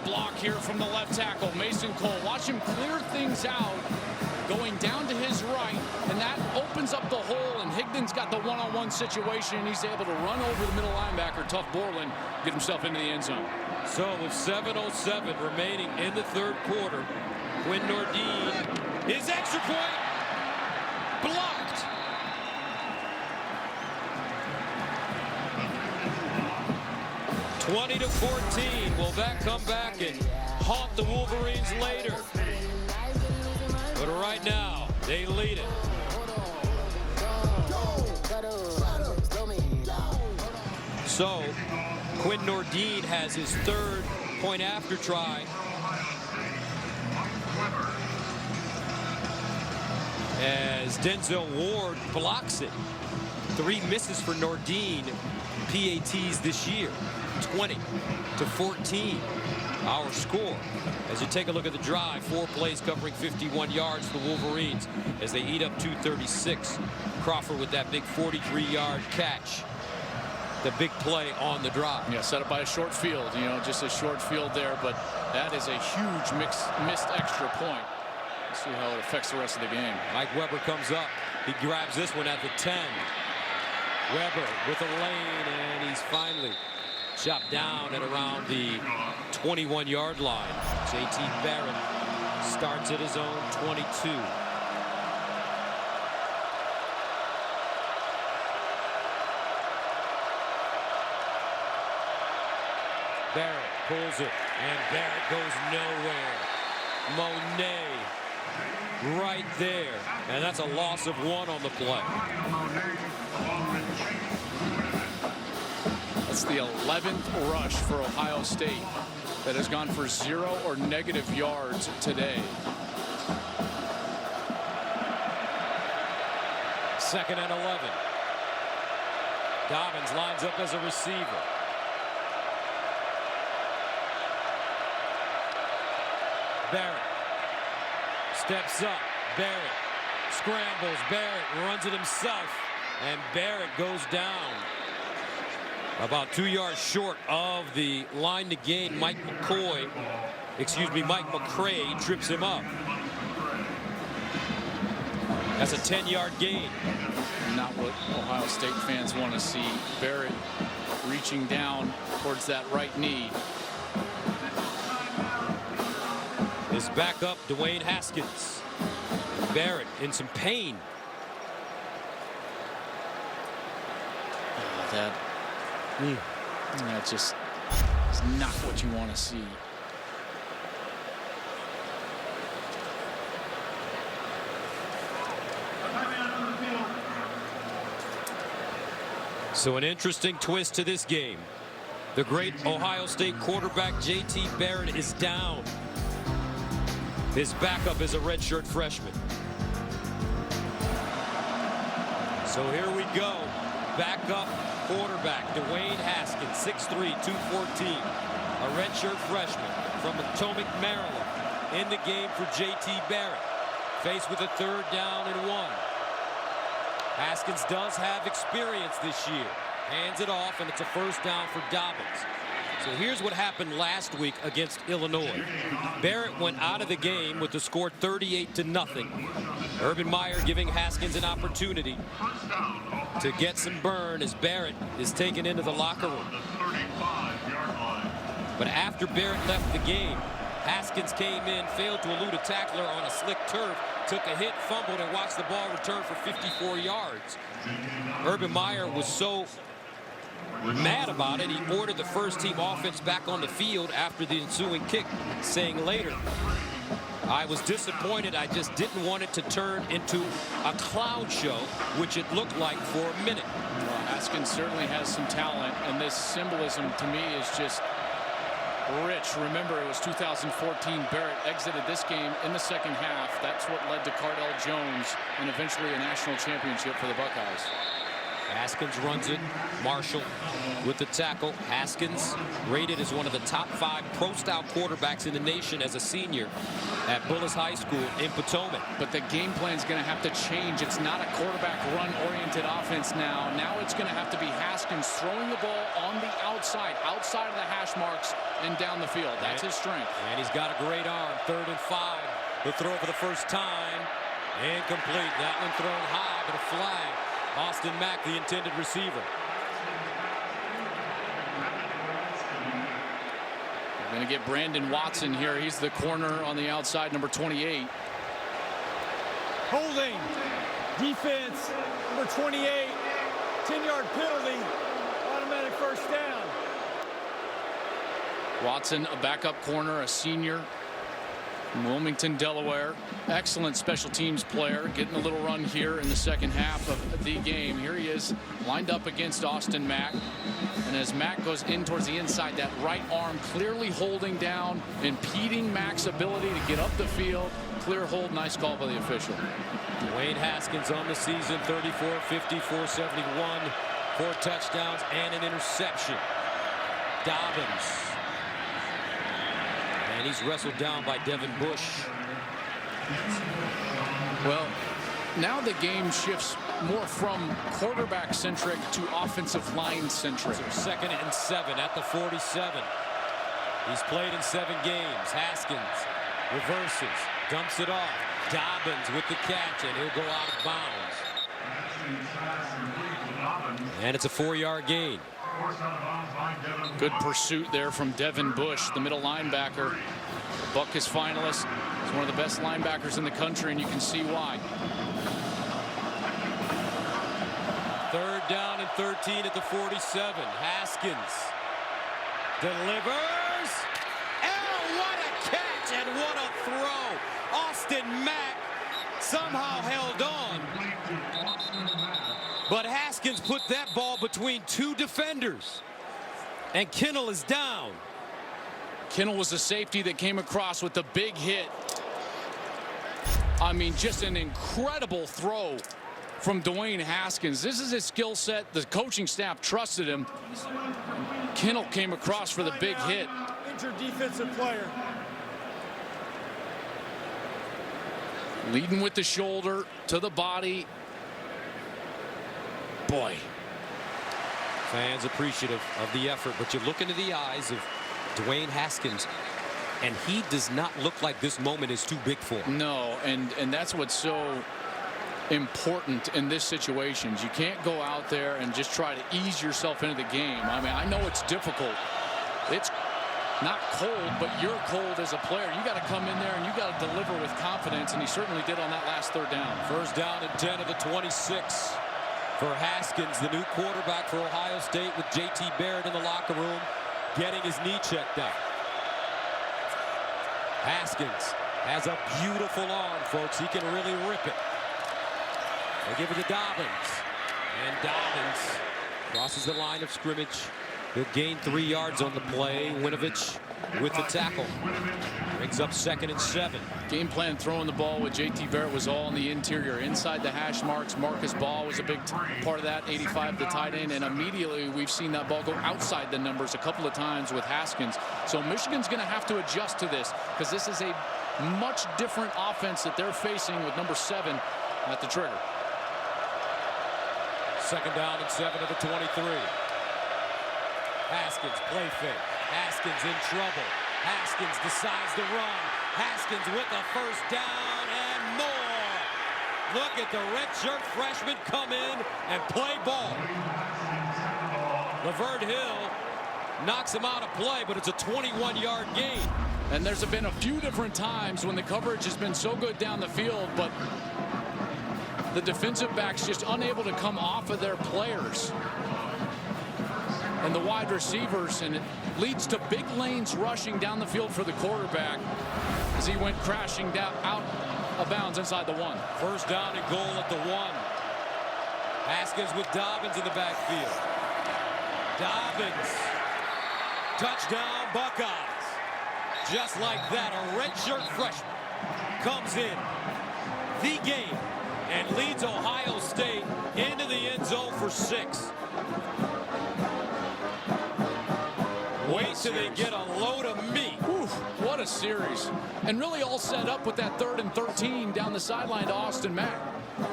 Block here from the left tackle, Mason Cole. Watch him clear things out, going down to his right, and that opens up the hole, and Higdon's got the one-on-one situation, and he's able to run over the middle linebacker, Tough Borland, get himself into the end zone. So with 7:07 remaining in the third quarter, Quinn Nordin, his extra point, blocked. (20-14). Will that come back and haunt the Wolverines later? But right now, they lead it. So, Quinn Nordin has his third point after try. As Denzel Ward blocks it. 3 misses for Nordin, PATs this year. 20-14, our score. As you take a look at the drive, 4 plays covering 51 yards for the Wolverines as they eat up 236. Crawford with that big 43-yard catch. The big play on the drive. Yeah, set up by a short field, you know, just a short field there, but that is a huge missed extra point. Let's see how it affects the rest of the game. Mike Weber comes up. He grabs this one at the 10. Weber with a lane, and he's finally chopped down at around the 21-yard line. JT Barrett starts at his own 22. Barrett pulls it, and Barrett goes nowhere. Monet right there, and that's a loss of 1 on the play. That's the 11th rush for Ohio State that has gone for 0 or negative yards today. 2nd and 11. Dobbins lines up as a receiver. Barrett steps up. Barrett scrambles. Barrett runs it himself, and Barrett goes down. About 2 yards short of the line to gain. Mike McCray trips him up. That's a 10-yard gain. Not what Ohio State fans want to see. Barrett reaching down towards that right knee. His backup, Dwayne Haskins. Barrett in some pain. That just is not what you want to see. So an interesting twist to this game. The great Ohio State quarterback JT Barrett is down. His backup is a redshirt freshman. So here we go. Backup quarterback Dwayne Haskins, 6'3", 214. A redshirt freshman from Potomac, Maryland. In the game for JT Barrett. Faced with a 3rd down and 1. Haskins does have experience this year. Hands it off, and it's a 1st down for Dobbins. So here's what happened last week against Illinois. Barrett went out of the game with the score 38-0. Urban Meyer giving Haskins an opportunity to get some burn as Barrett is taken into the locker room. But after Barrett left the game, Haskins came in, failed to elude a tackler on a slick turf, took a hit, fumbled, and watched the ball return for 54 yards. Urban Meyer was so mad about it. He ordered the first team offense back on the field after the ensuing kick, saying later, "I was disappointed. I just didn't want it to turn into a clown show," which it looked like for a minute. Well, Haskins certainly has some talent, and this symbolism to me is just rich. Remember, it was 2014. Barrett exited this game in the second half. That's what led to Cardell Jones and eventually a national championship for the Buckeyes. Haskins runs it. Marshall with the tackle. Haskins rated as one of the top 5 pro-style quarterbacks in the nation as a senior at Bullis High School in Potomac. But the game plan is going to have to change. It's not a quarterback run-oriented offense now. Now it's going to have to be Haskins throwing the ball on the outside of the hash marks and down the field. That's his strength. And he's got a great arm. 3rd and 5. The throw for the first time. Incomplete. That one thrown high, but a flag. Austin Mack, the intended receiver. We're going to get Brandon Watson here. He's the corner on the outside, number 28. Holding. Defense, number 28. 10-yard penalty. Automatic first down. Watson, a backup corner, a senior from Wilmington, Delaware. Excellent special teams player, getting a little run here in the second half of the game. Here he is lined up against Austin Mack. And as Mack goes in towards the inside, that right arm clearly holding down, impeding Mack's ability to get up the field. Clear hold, nice call by the official. Dwayne Haskins on the season, 34, 50, 471, 4 touchdowns and an interception. Dobbins. And he's wrestled down by Devin Bush. Well, now the game shifts more from quarterback-centric to offensive line-centric. So 2nd and 7 at the 47. He's played in 7 games. Haskins reverses, dumps it off. Dobbins with the catch, and he'll go out of bounds. And it's a 4-yard gain. Good pursuit there from Devin Bush, the middle linebacker. Buckeyes finalist. He's one of the best linebackers in the country, and you can see why. 3rd down and 13 at the 47. Haskins delivers. Oh, what a catch and what a throw. Austin Mack somehow held on. But Haskins put that ball between 2 defenders. And Kinnell is down. Kinnell was the safety that came across with the big hit. I mean, just an incredible throw from Dwayne Haskins. This is his skill set. The coaching staff trusted him. Kinnell came across for the big hit. Injured defensive player. Leading with the shoulder to the body. Boy. Fans appreciative of the effort, but you look into the eyes of Dwayne Haskins, and he does not look like this moment is too big for him. No, and that's what's so important in this situation. You can't go out there and just try to ease yourself into the game. I mean, I know it's difficult. It's not cold, but you're cold as a player. You got to come in there and you got to deliver with confidence, and he certainly did on that last 3rd down. 1st down and 10 of the 26 for Haskins, the new quarterback for Ohio State, with J.T. Barrett in the locker room getting his knee checked out. Haskins has a beautiful arm, folks. He can really rip it. They give it to Dobbins. And Dobbins crosses the line of scrimmage. He'll gain 3 yards on the play. Winovich with the tackle. Brings up 2nd and 7. Game plan throwing the ball with J.T. Barrett was all in the interior. Inside the hash marks, Marcus Ball was a big part of that. 85, the tight end. And immediately we've seen that ball go outside the numbers a couple of times with Haskins. So Michigan's going to have to adjust to this, because this is a much different offense that they're facing with number 7 at the trigger. 2nd down and 7 of the 23. Haskins, play fake. Haskins in trouble. Haskins decides to run. Haskins with the 1st down and more. Look at the redshirt freshman come in and play ball. Lavert Hill knocks him out of play, but it's a 21-yard gain. And there's been a few different times when the coverage has been so good down the field, but the defensive backs just unable to come off of their players. and the wide receivers, and it leads to big lanes rushing down the field for the quarterback as he went crashing down out of bounds inside the 1. First down and goal at the 1. Haskins with Dobbins in the backfield. Dobbins. Touchdown, Buckeyes. Just like that, a redshirt freshman comes in the game and leads Ohio State into the end zone for 6. Wait till they get a load of meat. Oof, what a series. And really all set up with that 3rd and 13 down the sideline to Austin Mack.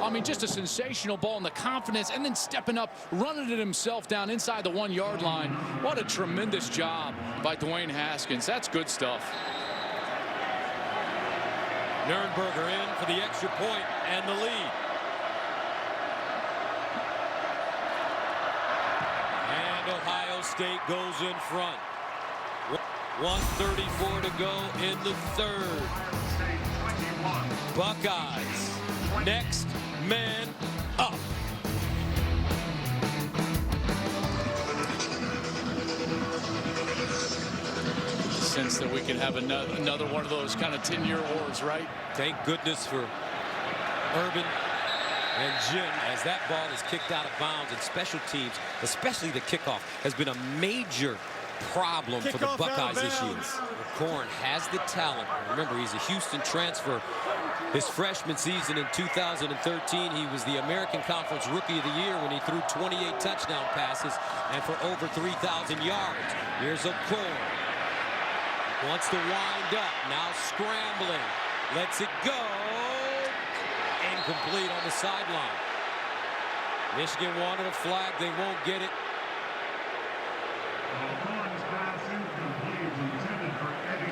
I mean, just a sensational ball and the confidence, and then stepping up, running it himself down inside the 1-yard line. What a tremendous job by Dwayne Haskins. That's good stuff. Nurnberger in for the extra point and the lead. And Ohio State goes in front. 1:34 to go in the 3rd. Buckeyes, next man up. Sense that we could have another one of those kind of 10-year wars, right? Thank goodness for Urban and Jim, as that ball is kicked out of bounds, and special teams, especially the kickoff, has been a major problem for the Buckeyes this year. Corn has the talent. Remember, he's a Houston transfer. His freshman season in 2013, he was the American Conference Rookie of the Year when he threw 28 touchdown passes and for over 3,000 yards. Here's Corn. Wants to wind up. Now scrambling. Lets it go. Incomplete on the sideline. Michigan wanted a flag. They won't get it.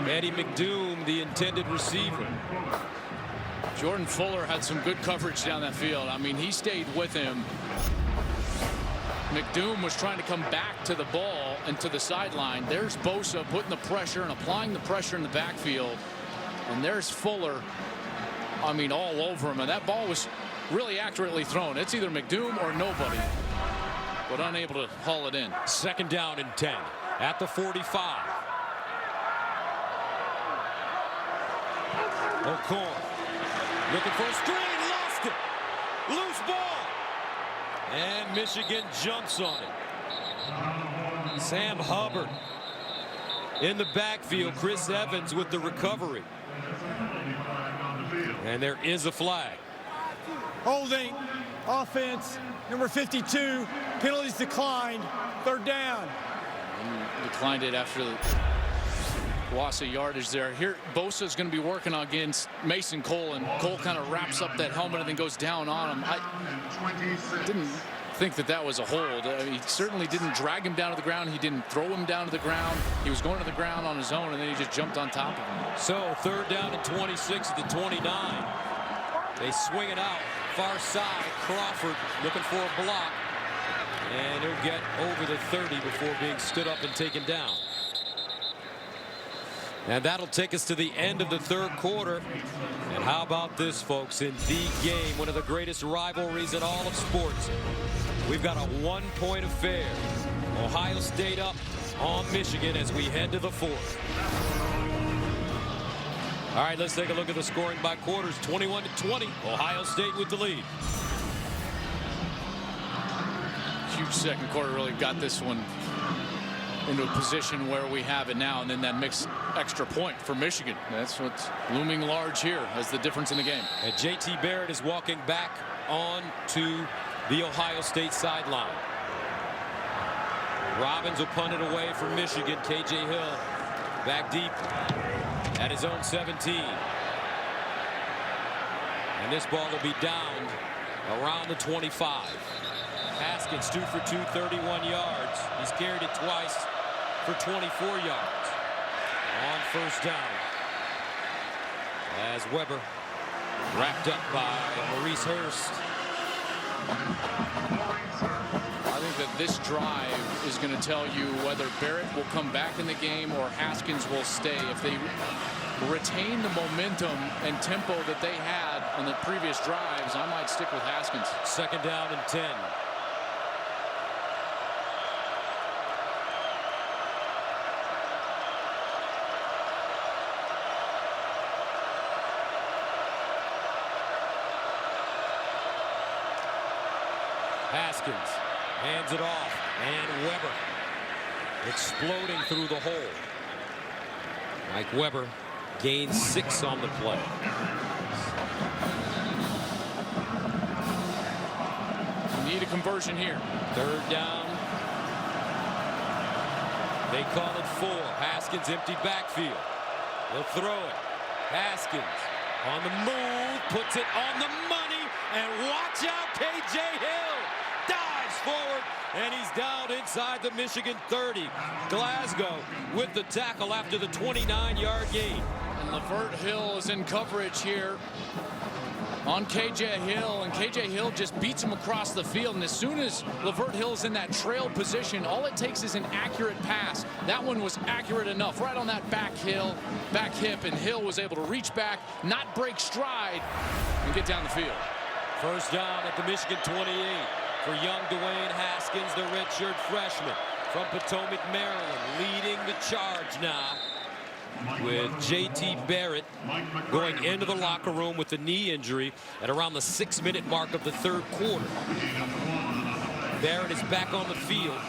Eddie McDoom, the intended receiver. Jordan Fuller had some good coverage down that field. I mean, he stayed with him. McDoom was trying to come back to the ball and to the sideline. There's Bosa putting the pressure and applying the pressure in the backfield. And there's Fuller, I mean, all over him. And that ball was really accurately thrown. It's either McDoom or nobody, but unable to haul it in. 2nd down and 10 at the 45. O'Corn looking for a screen, lost it. Loose ball. And Michigan jumps on it. Sam Hubbard in the backfield. Chris Evans with the recovery. And there is a flag. Holding, offense, number 52, penalties declined, 3rd down. And declined it after the loss of yardage there. Here, Bosa is going to be working against Mason Cole, and Cole kind of wraps up that helmet and then goes down on him. I didn't think that was a hold. He certainly didn't drag him down to the ground. He didn't throw him down to the ground. He was going to the ground on his own, and then he just jumped on top of him. So 3rd down and 26 at the 29. They swing it out. Far side, Crawford looking for a block. And he'll get over the 30 before being stood up and taken down. And that'll take us to the end of the 3rd quarter. And how about this, folks? In the game, one of the greatest rivalries in all of sports. We've got a 1-point affair. Ohio State up on Michigan as we head to the 4th. All right, let's take a look at the scoring by quarters. 21-20, Ohio State with the lead. Huge 2nd quarter, really got this one into a position where we have it now, and then that mixed extra point for Michigan. That's what's looming large here as the difference in the game. And JT Barrett is walking back on to the Ohio State sideline. Robbins will punt it away from Michigan. KJ Hill back deep at his own 17. And this ball will be down around the 25. Haskins 2 for 2, 31 yards. He's carried it twice for 24 yards on 1st down. As Weber wrapped up by Maurice Hurst. I think that this drive is going to tell you whether Barrett will come back in the game or Haskins will stay. If they retain the momentum and tempo that they had on the previous drives, I might stick with Haskins. 2nd down and 10. Haskins hands it off, and Weber exploding through the hole. Mike Weber gains 6 on the play. Need a conversion here. 3rd down. They call it 4. Haskins empty backfield. They'll throw it. Haskins on the move, puts it on the money, and watch out, K.J. Hill dives forward, and he's down inside the Michigan 30. Glasgow with the tackle after the 29-yard gain. And Lavert Hill is in coverage here on K.J. Hill, and K.J. Hill just beats him across the field. And as soon as Lavert Hill's in that trail position, all it takes is an accurate pass. That one was accurate enough, right on that back hip, and Hill was able to reach back, not break stride, and get down the field. 1st down at the Michigan 28 for young Dwayne Haskins, the redshirt freshman from Potomac, Maryland, leading the charge now, with J.T. Barrett going into the locker room with the knee injury at around the 6-minute mark of the 3rd quarter. Barrett is back on the field,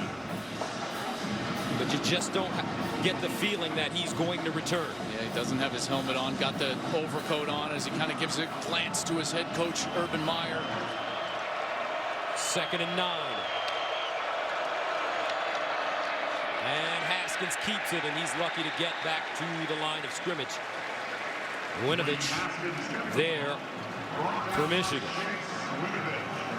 but you just don't get the feeling that he's going to return. Yeah, he doesn't have his helmet on, got the overcoat on as he kind of gives a glance to his head coach, Urban Meyer. 2nd and 9. And Haskins keeps it, and he's lucky to get back to the line of scrimmage. Winovich there for Michigan.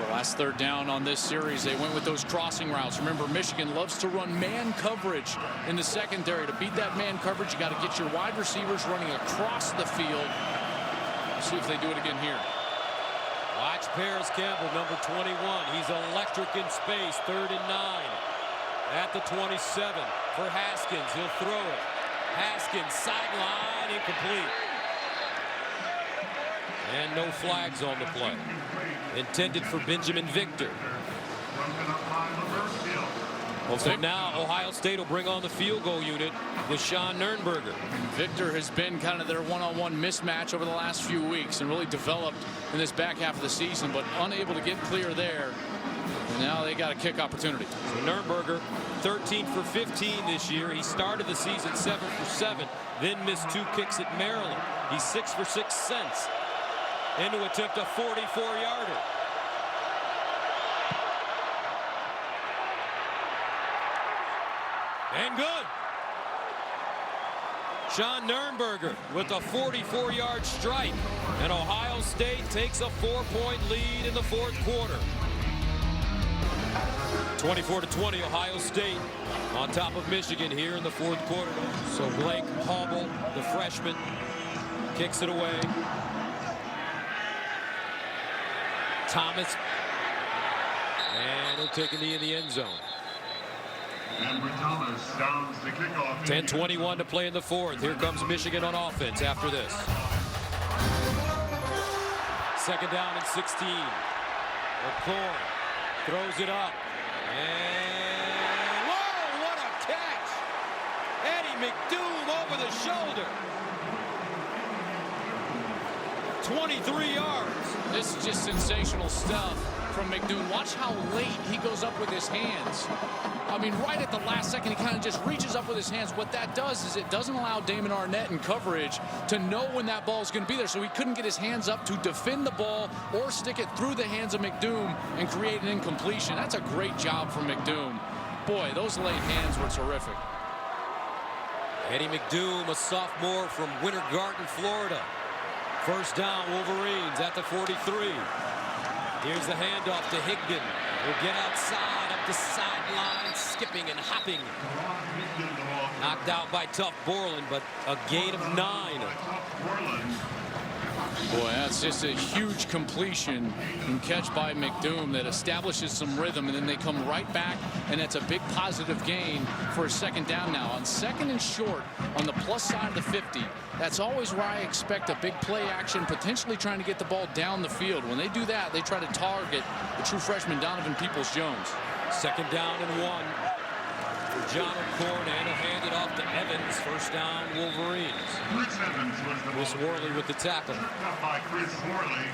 The last 3rd down on this series, they went with those crossing routes. Remember, Michigan loves to run man coverage in the secondary. To beat that man coverage, you got to get your wide receivers running across the field. Let's see if they do it again here. Watch Paris Campbell, number 21. He's electric in space. 3rd and 9. At the 27 for Haskins. He'll throw it. Haskins sideline, incomplete. And no flags on the play. Intended for Benjamin Victor. So now Ohio State will bring on the field goal unit with Sean Nurnberger. Victor has been kind of their one-on-one mismatch over the last few weeks and really developed in this back half of the season, but unable to get clear there. And now they got a kick opportunity. So Nurnberger, 13 for 15 this year. He started the season 7 for 7, then missed 2 kicks at Maryland. He's 6 for 6 since. And to attempt a 44-yarder. And good. Sean Nurnberger with a 44-yard strike. And Ohio State takes a 4-point lead in the 4th quarter. 24-20, Ohio State on top of Michigan here in the 4th quarter. So Blake Harbaugh, the freshman, kicks it away. Thomas, and he'll take a knee in the end zone. Amber Thomas downs the kickoff. 10:21 to play in the 4th. Here comes Michigan on offense after this. 2nd down and 16. McCoy throws it up. And whoa, what a catch! Eddie McDoom over the shoulder. 23 yards. This is just sensational stuff from McDoom. Watch how late he goes up with his hands. I mean, right at the last second, he kind of just reaches up with his hands. What that does is it doesn't allow Damon Arnett in coverage to know when that ball is going to be there. So he couldn't get his hands up to defend the ball or stick it through the hands of McDoom and create an incompletion. That's a great job from McDoom. Boy, those late hands were terrific. Eddie McDoom, a sophomore from Winter Garden, Florida. 1st down, Wolverines at the 43. Here's the handoff to Higdon. He'll get outside, up the sideline, skipping and hopping. Knocked out by Tough Borland, but a gain of 9. Boy, that's just a huge completion and catch by McDoom that establishes some rhythm, and then they come right back, and that's a big positive gain for a 2nd down now. On 2nd and short, on the plus side of the 50, that's always where I expect a big play action, potentially trying to get the ball down the field. When they do that, they try to target the true freshman Donovan Peoples-Jones. 2nd down and 1 for John O'Corn, and he'll hand it off to Evans. 1st down, Wolverines. Chris Worley with the tackle. By Chris Worley.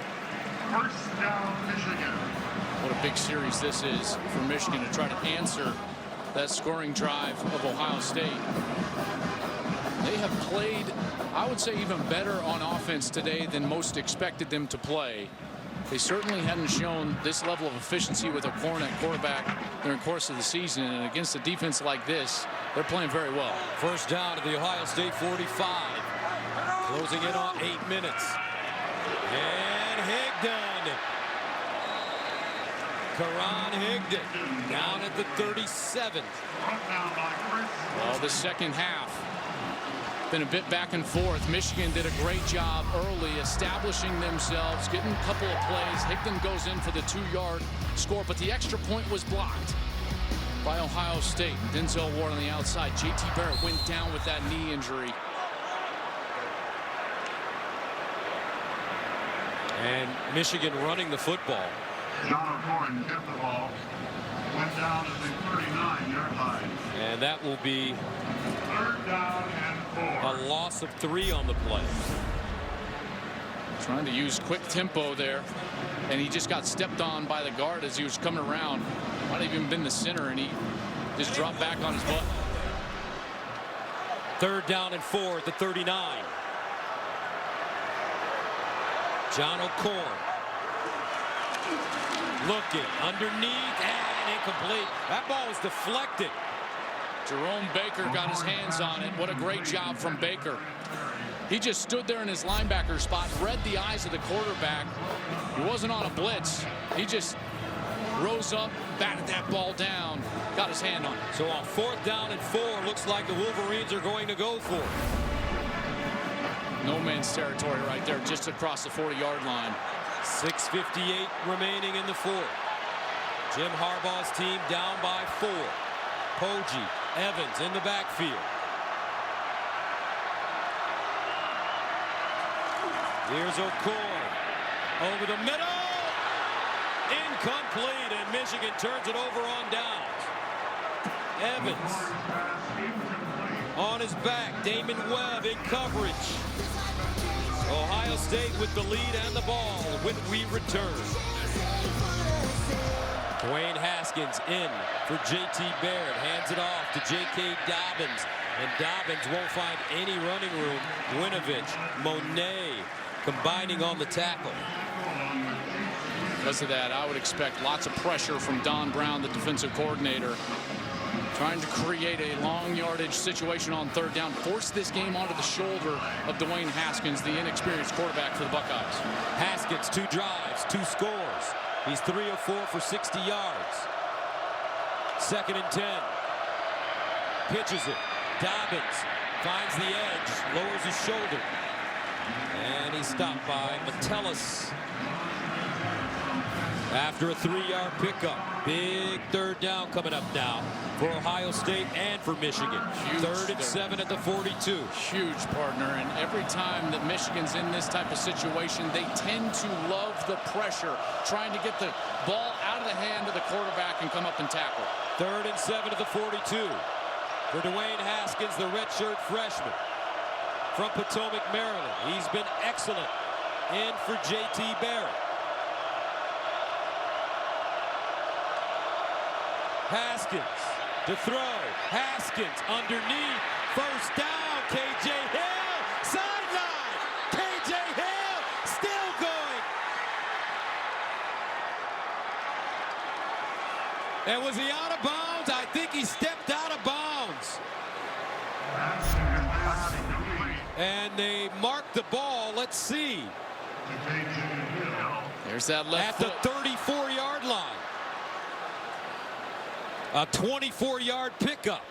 1st down, Michigan. what a big series this is for Michigan to try to answer that scoring drive of Ohio State. They have played, I would say, even better on offense today than most expected them to play. They certainly hadn't shown this level of efficiency with a quarterback during the course of the season, and against a defense like this, they're playing very well. First down to the Ohio State 45. Closing in on 8 minutes. And Higdon. Karan Higdon down at the 37. Well, the second half been a bit back and forth. Michigan did a great job early establishing themselves, getting a couple of plays. Higdon goes in for the 2-yard score, but the extra point was blocked by Ohio State. Denzel Ward on the outside. JT Barrett went down with that knee injury. And Michigan running the football. John O'Corn kept the ball. Went down at the 39-yard line. And that will be 3rd down and 4. a loss of 3 on the play. Trying to use quick tempo there. And he just got stepped on by the guard as he was coming around. Might have even been the center, and he just dropped back on his butt. 3rd down and 4 at the 39. John O'Corn looking underneath and incomplete. That ball was deflected. Jerome Baker got his hands on it. What a great job from Baker. He just stood there in his linebacker spot, read the eyes of the quarterback. He wasn't on a blitz. He just rose up, batted that ball down, got his hand on it. So on 4th down and 4, looks like the Wolverines are going to go for it. No man's territory right there, just across the 40-yard line. 6:58 remaining in the 4th. Jim Harbaugh's team down by 4. Poggi, Evans in the backfield. Here's O'Corn over the middle. Incomplete, and Michigan turns it over on downs. Evans on his back. Damon Webb in coverage. Ohio State with the lead and the ball when we return. Dwayne Haskins in for JT Barrett. Hands it off to J.K. Dobbins. And Dobbins won't find any running room. Winovich, Monet combining on the tackle. Because of that, I would expect lots of pressure from Don Brown, the defensive coordinator, trying to create a long yardage situation on 3rd down, force this game onto the shoulder of Dwayne Haskins, the inexperienced quarterback for the Buckeyes. Haskins, 2 drives, 2 scores. He's 3 of 4 for 60 yards. 2nd and 10. Pitches it. Dobbins finds the edge, lowers his shoulder. And he's stopped by Metellus after a 3-yard pickup. Big 3rd down coming up now for Ohio State and for Michigan. 3rd and 7 at the 42. Huge, partner, and every time that Michigan's in this type of situation, they tend to love the pressure, trying to get the ball out of the hand of the quarterback and come up and tackle. 3rd and 7 at the 42 for Dwayne Haskins, the redshirt freshman from Potomac, Maryland. He's been excellent in for JT Barrett. Haskins to throw. Haskins underneath. 1st down. KJ Hill. Sideline. KJ Hill still going. And was he out of bounds? I think he stepped out of bounds. And they marked the ball. Let's see. There's that left at the 34-yard line. A 24-yard pickup.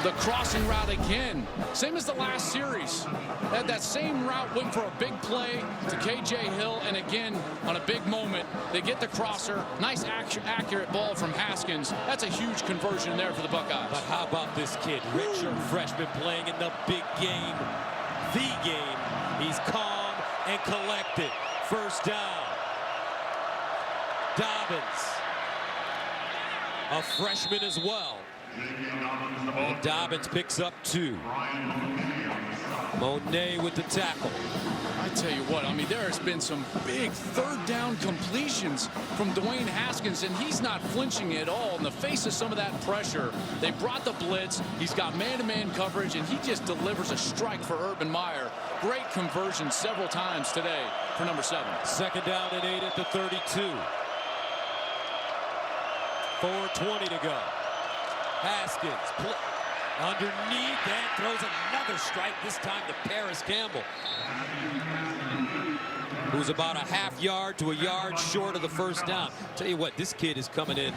The crossing route again. Same as the last series. That same route went for a big play to KJ Hill, and again, on a big moment, they get the crosser. Nice accurate ball from Haskins. That's a huge conversion there for the Buckeyes. But how about this kid? Redshirt freshman playing in the big game. The game. He's calm and collected. 1st down. Dobbins. A freshman as well. And Dobbins picks up 2. Monet with the tackle. I tell you what, I mean, there has been some big third down completions from Dwayne Haskins, and he's not flinching at all in the face of some of that pressure. They brought the blitz. He's got man-to-man coverage, and he just delivers a strike for Urban Meyer. Great conversion several times today for number 7. Second down and 8 at the 32. 4:20 to go. Haskins underneath and throws another strike, this time to Paris Campbell, who's about a half yard to a yard short of the first down. Tell you what, this kid is coming in,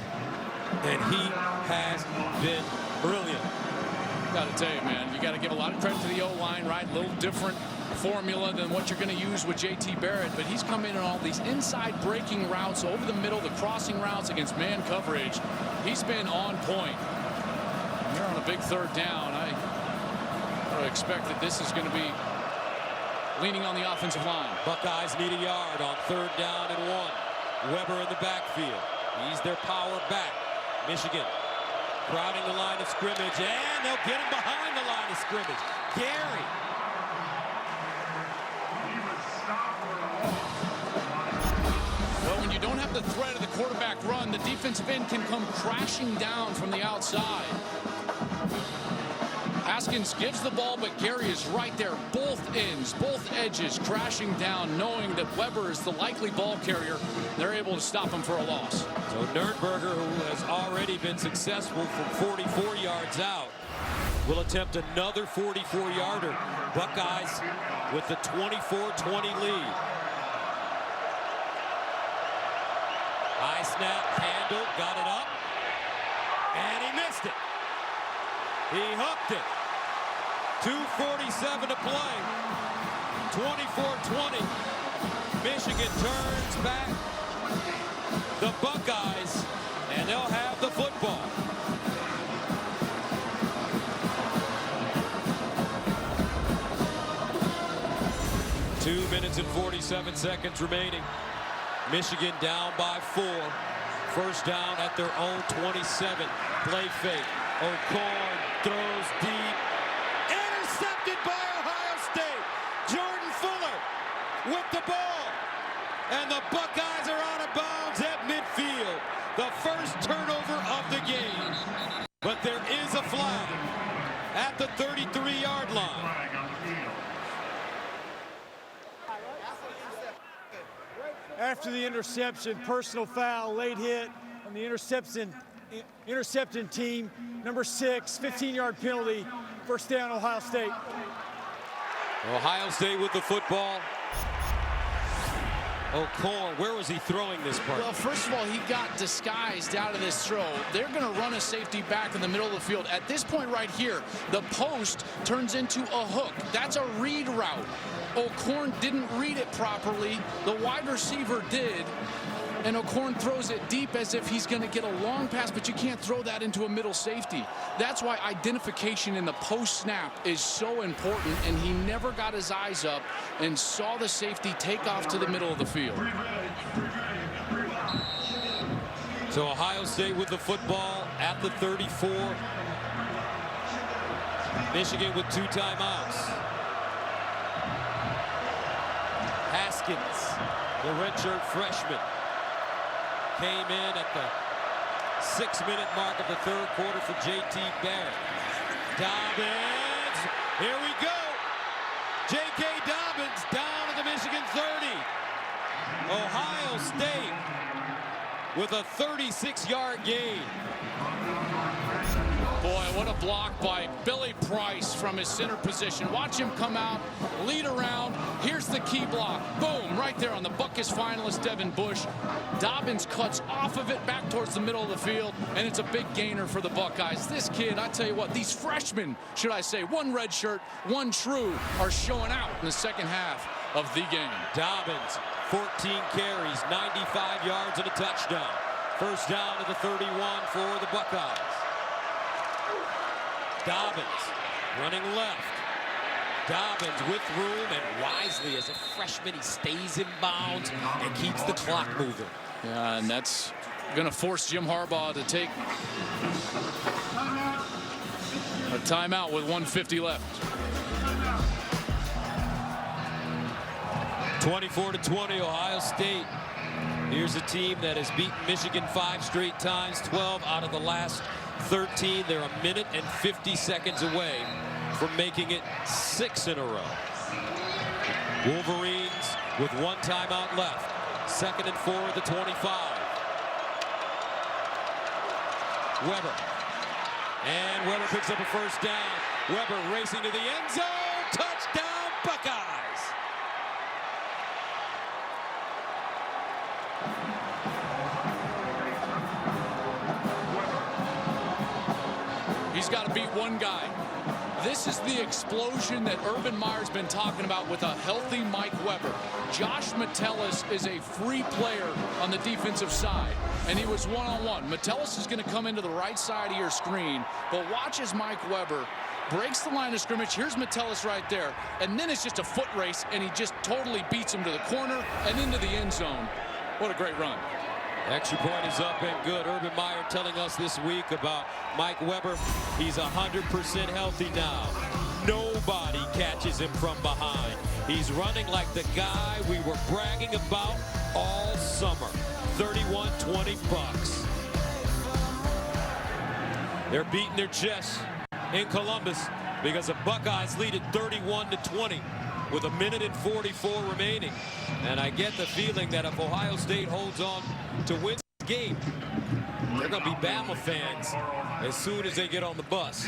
and he has been brilliant. Got to tell you, man, you got to give a lot of credit to the O-line, right? A little different formula than what you're going to use with J.T. Barrett, but he's come in on all these inside breaking routes over the middle, the crossing routes against man coverage. He's been on point. Here on a big third down, I would expect that this is going to be leaning on the offensive line. Buckeyes need a yard on third down and 1. Weber in the backfield. He's their power back. Michigan crowding the line of scrimmage, and they'll get him behind the line of scrimmage. Gary. Well, when you don't have the threat of the quarterback run, the defensive end can come crashing down from the outside. Haskins gives the ball, but Gary is right there. Both ends, both edges crashing down, knowing that Weber is the likely ball carrier. They're able to stop him for a loss. So Nurnberger, who has already been successful from 44 yards out, will attempt another 44-yarder. Buckeyes with the 24-20 lead. High snap, handle, got it up, and he missed it. He hooked it. 2:47 to play. 24-20. Michigan turns back the Buckeyes, and they'll have the football. Two minutes and 47 seconds remaining. Michigan down by 4. First down at their own 27. Play fake. O'Corn throws deep. Intercepted by Ohio State. Jordan Fuller with the ball. And the Buckeyes are out of bounds at midfield. The first turnover of the game. But there is a flag at the 33-yard line. After the interception, personal foul, late hit on the intercepting team. Number 6, 15-yard penalty. First down, Ohio State. Ohio State with the football. O'Corn, where was he throwing this part? Well, first of all, he got disguised out of this throw. They're going to run a safety back in the middle of the field. At this point right here, the post turns into a hook. That's a read route. O'Corn didn't read it properly. The wide receiver did. And O'Corn throws it deep as if he's going to get a long pass, but you can't throw that into a middle safety. That's why identification in the post snap is so important, and he never got his eyes up and saw the safety take off to the middle of the field. So Ohio State with the football at the 34. Michigan with 2 timeouts. Haskins, the redshirt freshman, came in at the 6-minute mark of the third quarter for J.T. Barrett. Dobbins, here we go. J.K. Dobbins down to the Michigan 30. Ohio State with a 36-yard gain. Boy, what a block by Billy Price from his center position. Watch him come out, lead around. Here's the key block. Boom, right there on the Buckeyes finalist, Devin Bush. Dobbins cuts off of it back towards the middle of the field, and it's a big gainer for the Buckeyes. This kid, I tell you what, these freshmen, should I say, one red shirt, one true, are showing out in the second half of the game. Dobbins, 14 carries, 95 yards and a touchdown. First down to the 31 for the Buckeyes. Dobbins running left. Dobbins with room, and wisely as a freshman, he stays in bounds and keeps the clock moving. Yeah, and that's going to force Jim Harbaugh to take a timeout with 1:50 left. 24-20, Ohio State. Here's a team that has beaten Michigan 5 straight times, 12 out of the last 13. They're a minute and 50 seconds away from making it 6 in a row. Wolverines with 1 timeout left. 2nd and 4 at the 25. Weber. And Weber picks up a first down. Weber racing to the end zone. Touchdown, Buckeyes. He's got to beat one guy. This is the explosion that Urban Meyer's been talking about with a healthy Mike Weber. Josh Metellus is a free player on the defensive side, and he was one-on-one. Metellus is going to come into the right side of your screen, but watch as Mike Weber breaks the line of scrimmage. Here's Metellus right there, and then it's just a foot race, and he just totally beats him to the corner and into the end zone. What a great run. Extra point is up and good. Urban Meyer telling us this week about Mike Weber. He's 100% healthy now. Nobody catches him from behind. He's running like the guy we were bragging about all summer. 31-20 Bucks. They're beating their chests in Columbus because the Buckeyes lead at 31-20 with 1 minute and 44 remaining. And I get the feeling that if Ohio State holds on to win this game, they're going to be Bama fans as soon as they get on the bus.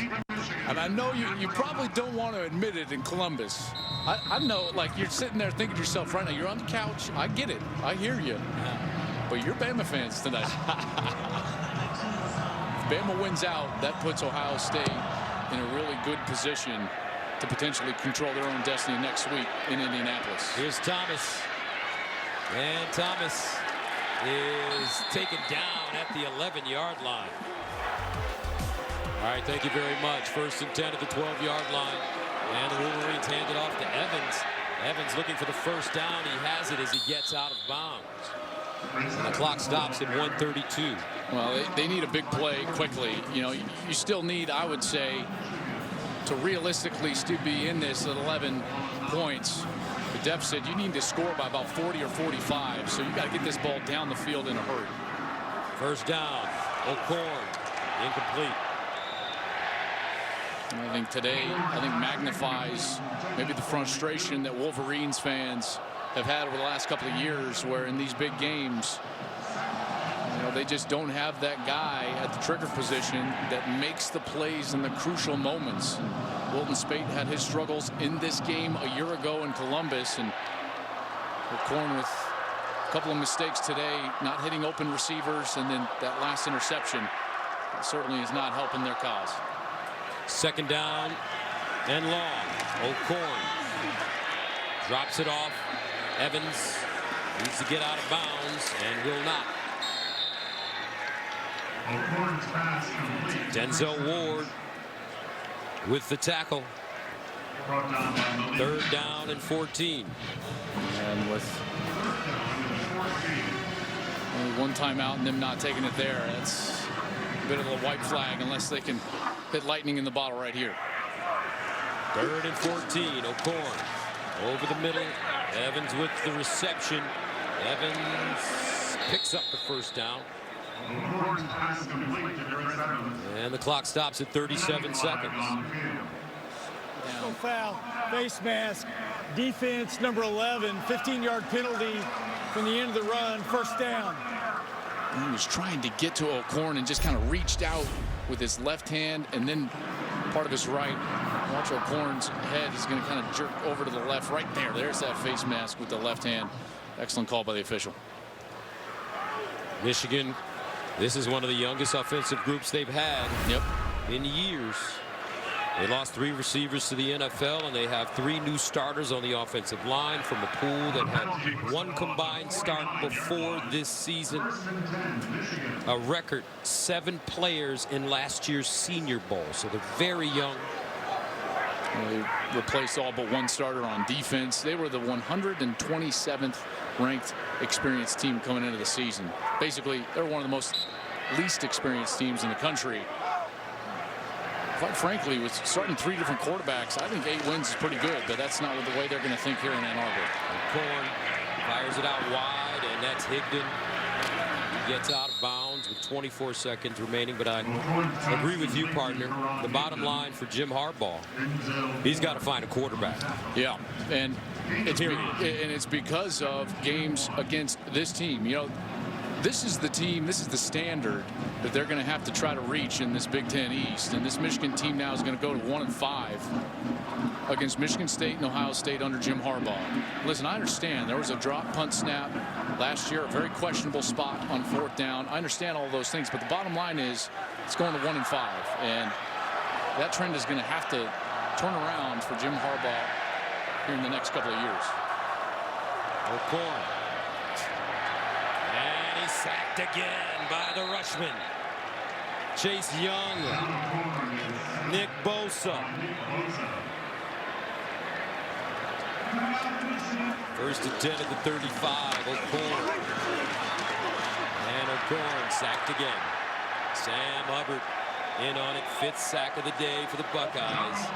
And I know you probably don't want to admit it in Columbus. I know, like, you're sitting there thinking to yourself right now, you're on the couch. I get it. I hear you. But you're Bama fans tonight. If Bama wins out, that puts Ohio State in a really good position to potentially control their own destiny next week in Indianapolis. Here's Thomas. And Thomas is taken down at the 11-yard line. All right, thank you very much. 1st and 10 at the 12-yard line. And the Wolverines hand it off to Evans. Evans looking for the first down. He has it as he gets out of bounds. And the clock stops at 1:32. Well, they need a big play quickly. You know, you still need, I would say, to realistically still be in this at 11 points. The deficit, you need to score by about 40 or 45. So you got to get this ball down the field in a hurry. First down. O'Corn. Incomplete. I think today, magnifies maybe the frustration that Wolverines fans have had over the last couple of years, where in these big games, you know, they just don't have that guy at the trigger position that makes the plays in the crucial moments. And Wilton Spate had his struggles in this game a year ago in Columbus, and O'Corn with a couple of mistakes today, not hitting open receivers, and then that last interception certainly is not helping their cause. 2nd down and long. O'Corn drops it off. Evans needs to get out of bounds and will not. Denzel Ward with the tackle. 3rd down and 14. And with only one timeout and them not taking it there, that's a bit of a white flag unless they can hit lightning in the bottle right here. 3rd and 14. O'Corn over the middle. Evans with the reception. Evans picks up the first down. And the clock stops at 37 seconds. No foul, face mask, defense number 11, 15-yard penalty from the end of the run, first down. He was trying to get to O'Corn and just kind of reached out with his left hand and then part of his right. Watch O'Corn's head. He's going to kind of jerk over to the left right there. There's that face mask with the left hand. Excellent call by the official. Michigan, this is one of the youngest offensive groups they've had in years. They lost 3 receivers to the NFL, and they have 3 new starters on the offensive line from a pool that had 1 combined start before this season. A record 7 players in last year's Senior Bowl, so they're very young. They replaced all but 1 starter on defense. They were the 127th ranked experienced team coming into the season. Basically, they're one of the most least experienced teams in the country. quite frankly, with starting 3 different quarterbacks, I think 8 wins is pretty good, but that's not the way they're going to think here in Ann Arbor. Corn fires it out wide, and that's Higdon. He gets out of bounds with 24 seconds remaining, but I agree with you, partner. The bottom line for Jim Harbaugh, he's got to find a quarterback. Yeah, and it's because of games against this team. You know, this is the team, this is the standard that they're going to have to try to reach in this Big Ten East. And this Michigan team now is going to go to 1-5 against Michigan State and Ohio State under Jim Harbaugh. Listen, I understand there was a drop punt snap last year, a very questionable spot on 4th down. I understand all those things, but the bottom line is it's going to 1-5. And that trend is going to have to turn around for Jim Harbaugh here in the next couple of years. O'Corn. And he's sacked again by the Rushman. Chase Young. Nick Bosa. First and 10 at the 35. O'Corn. And O'Corn sacked again. Sam Hubbard in on it. 5th sack of the day for the Buckeyes.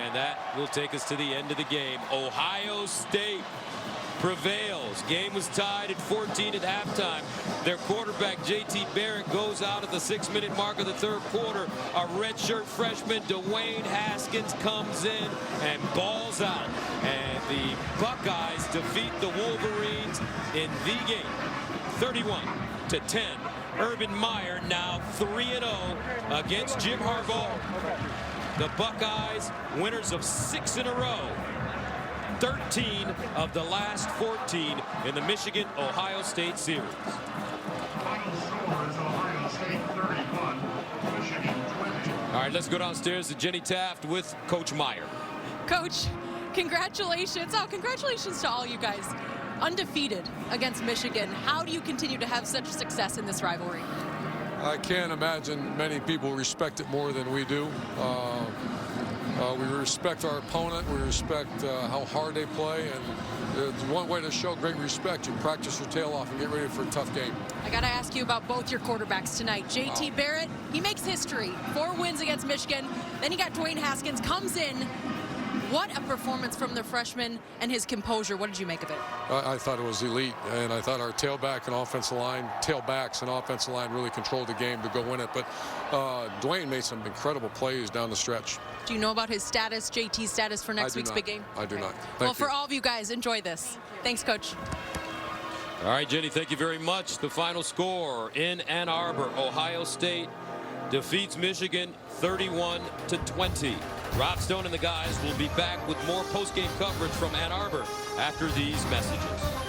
And that will take us to the end of the game. Ohio State prevails. Game was tied at 14 at halftime. Their quarterback, J.T. Barrett, goes out at the 6-minute mark of the 3rd quarter. A redshirt freshman, Dwayne Haskins, comes in and balls out. And the Buckeyes defeat the Wolverines in the game, 31-10. Urban Meyer now 3-0 against Jim Harbaugh. The Buckeyes, winners of 6 in a row. 13 of the last 14 in the Michigan-Ohio State series. All right, let's go downstairs to Jenny Taft with Coach Meyer. Coach, congratulations. Oh, congratulations to all you guys. Undefeated against Michigan. How do you continue to have such success in this rivalry? I can't imagine many people respect it more than we do. We respect our opponent. We respect how hard they play. And it's one way to show great respect. You practice your tail off and get ready for a tough game. I got to ask you about both your quarterbacks tonight. J.T. Barrett, he makes history. 4 wins against Michigan. Then you got Dwayne Haskins, comes in. What a performance from the freshman and his composure. What did you make of it? I thought it was elite, and I thought our tailbacks and offensive line really controlled the game to go win it. But Dwayne made some incredible plays down the stretch. Do you know about his status, JT's status for next week's big game? I do not. Well, for all of you guys, enjoy this. Thanks, Coach. All right, Jenny, thank you very much. The final score in Ann Arbor, Ohio State defeats Michigan 31-20. Rob Stone and the guys will be back with more post-game coverage from Ann Arbor after these messages.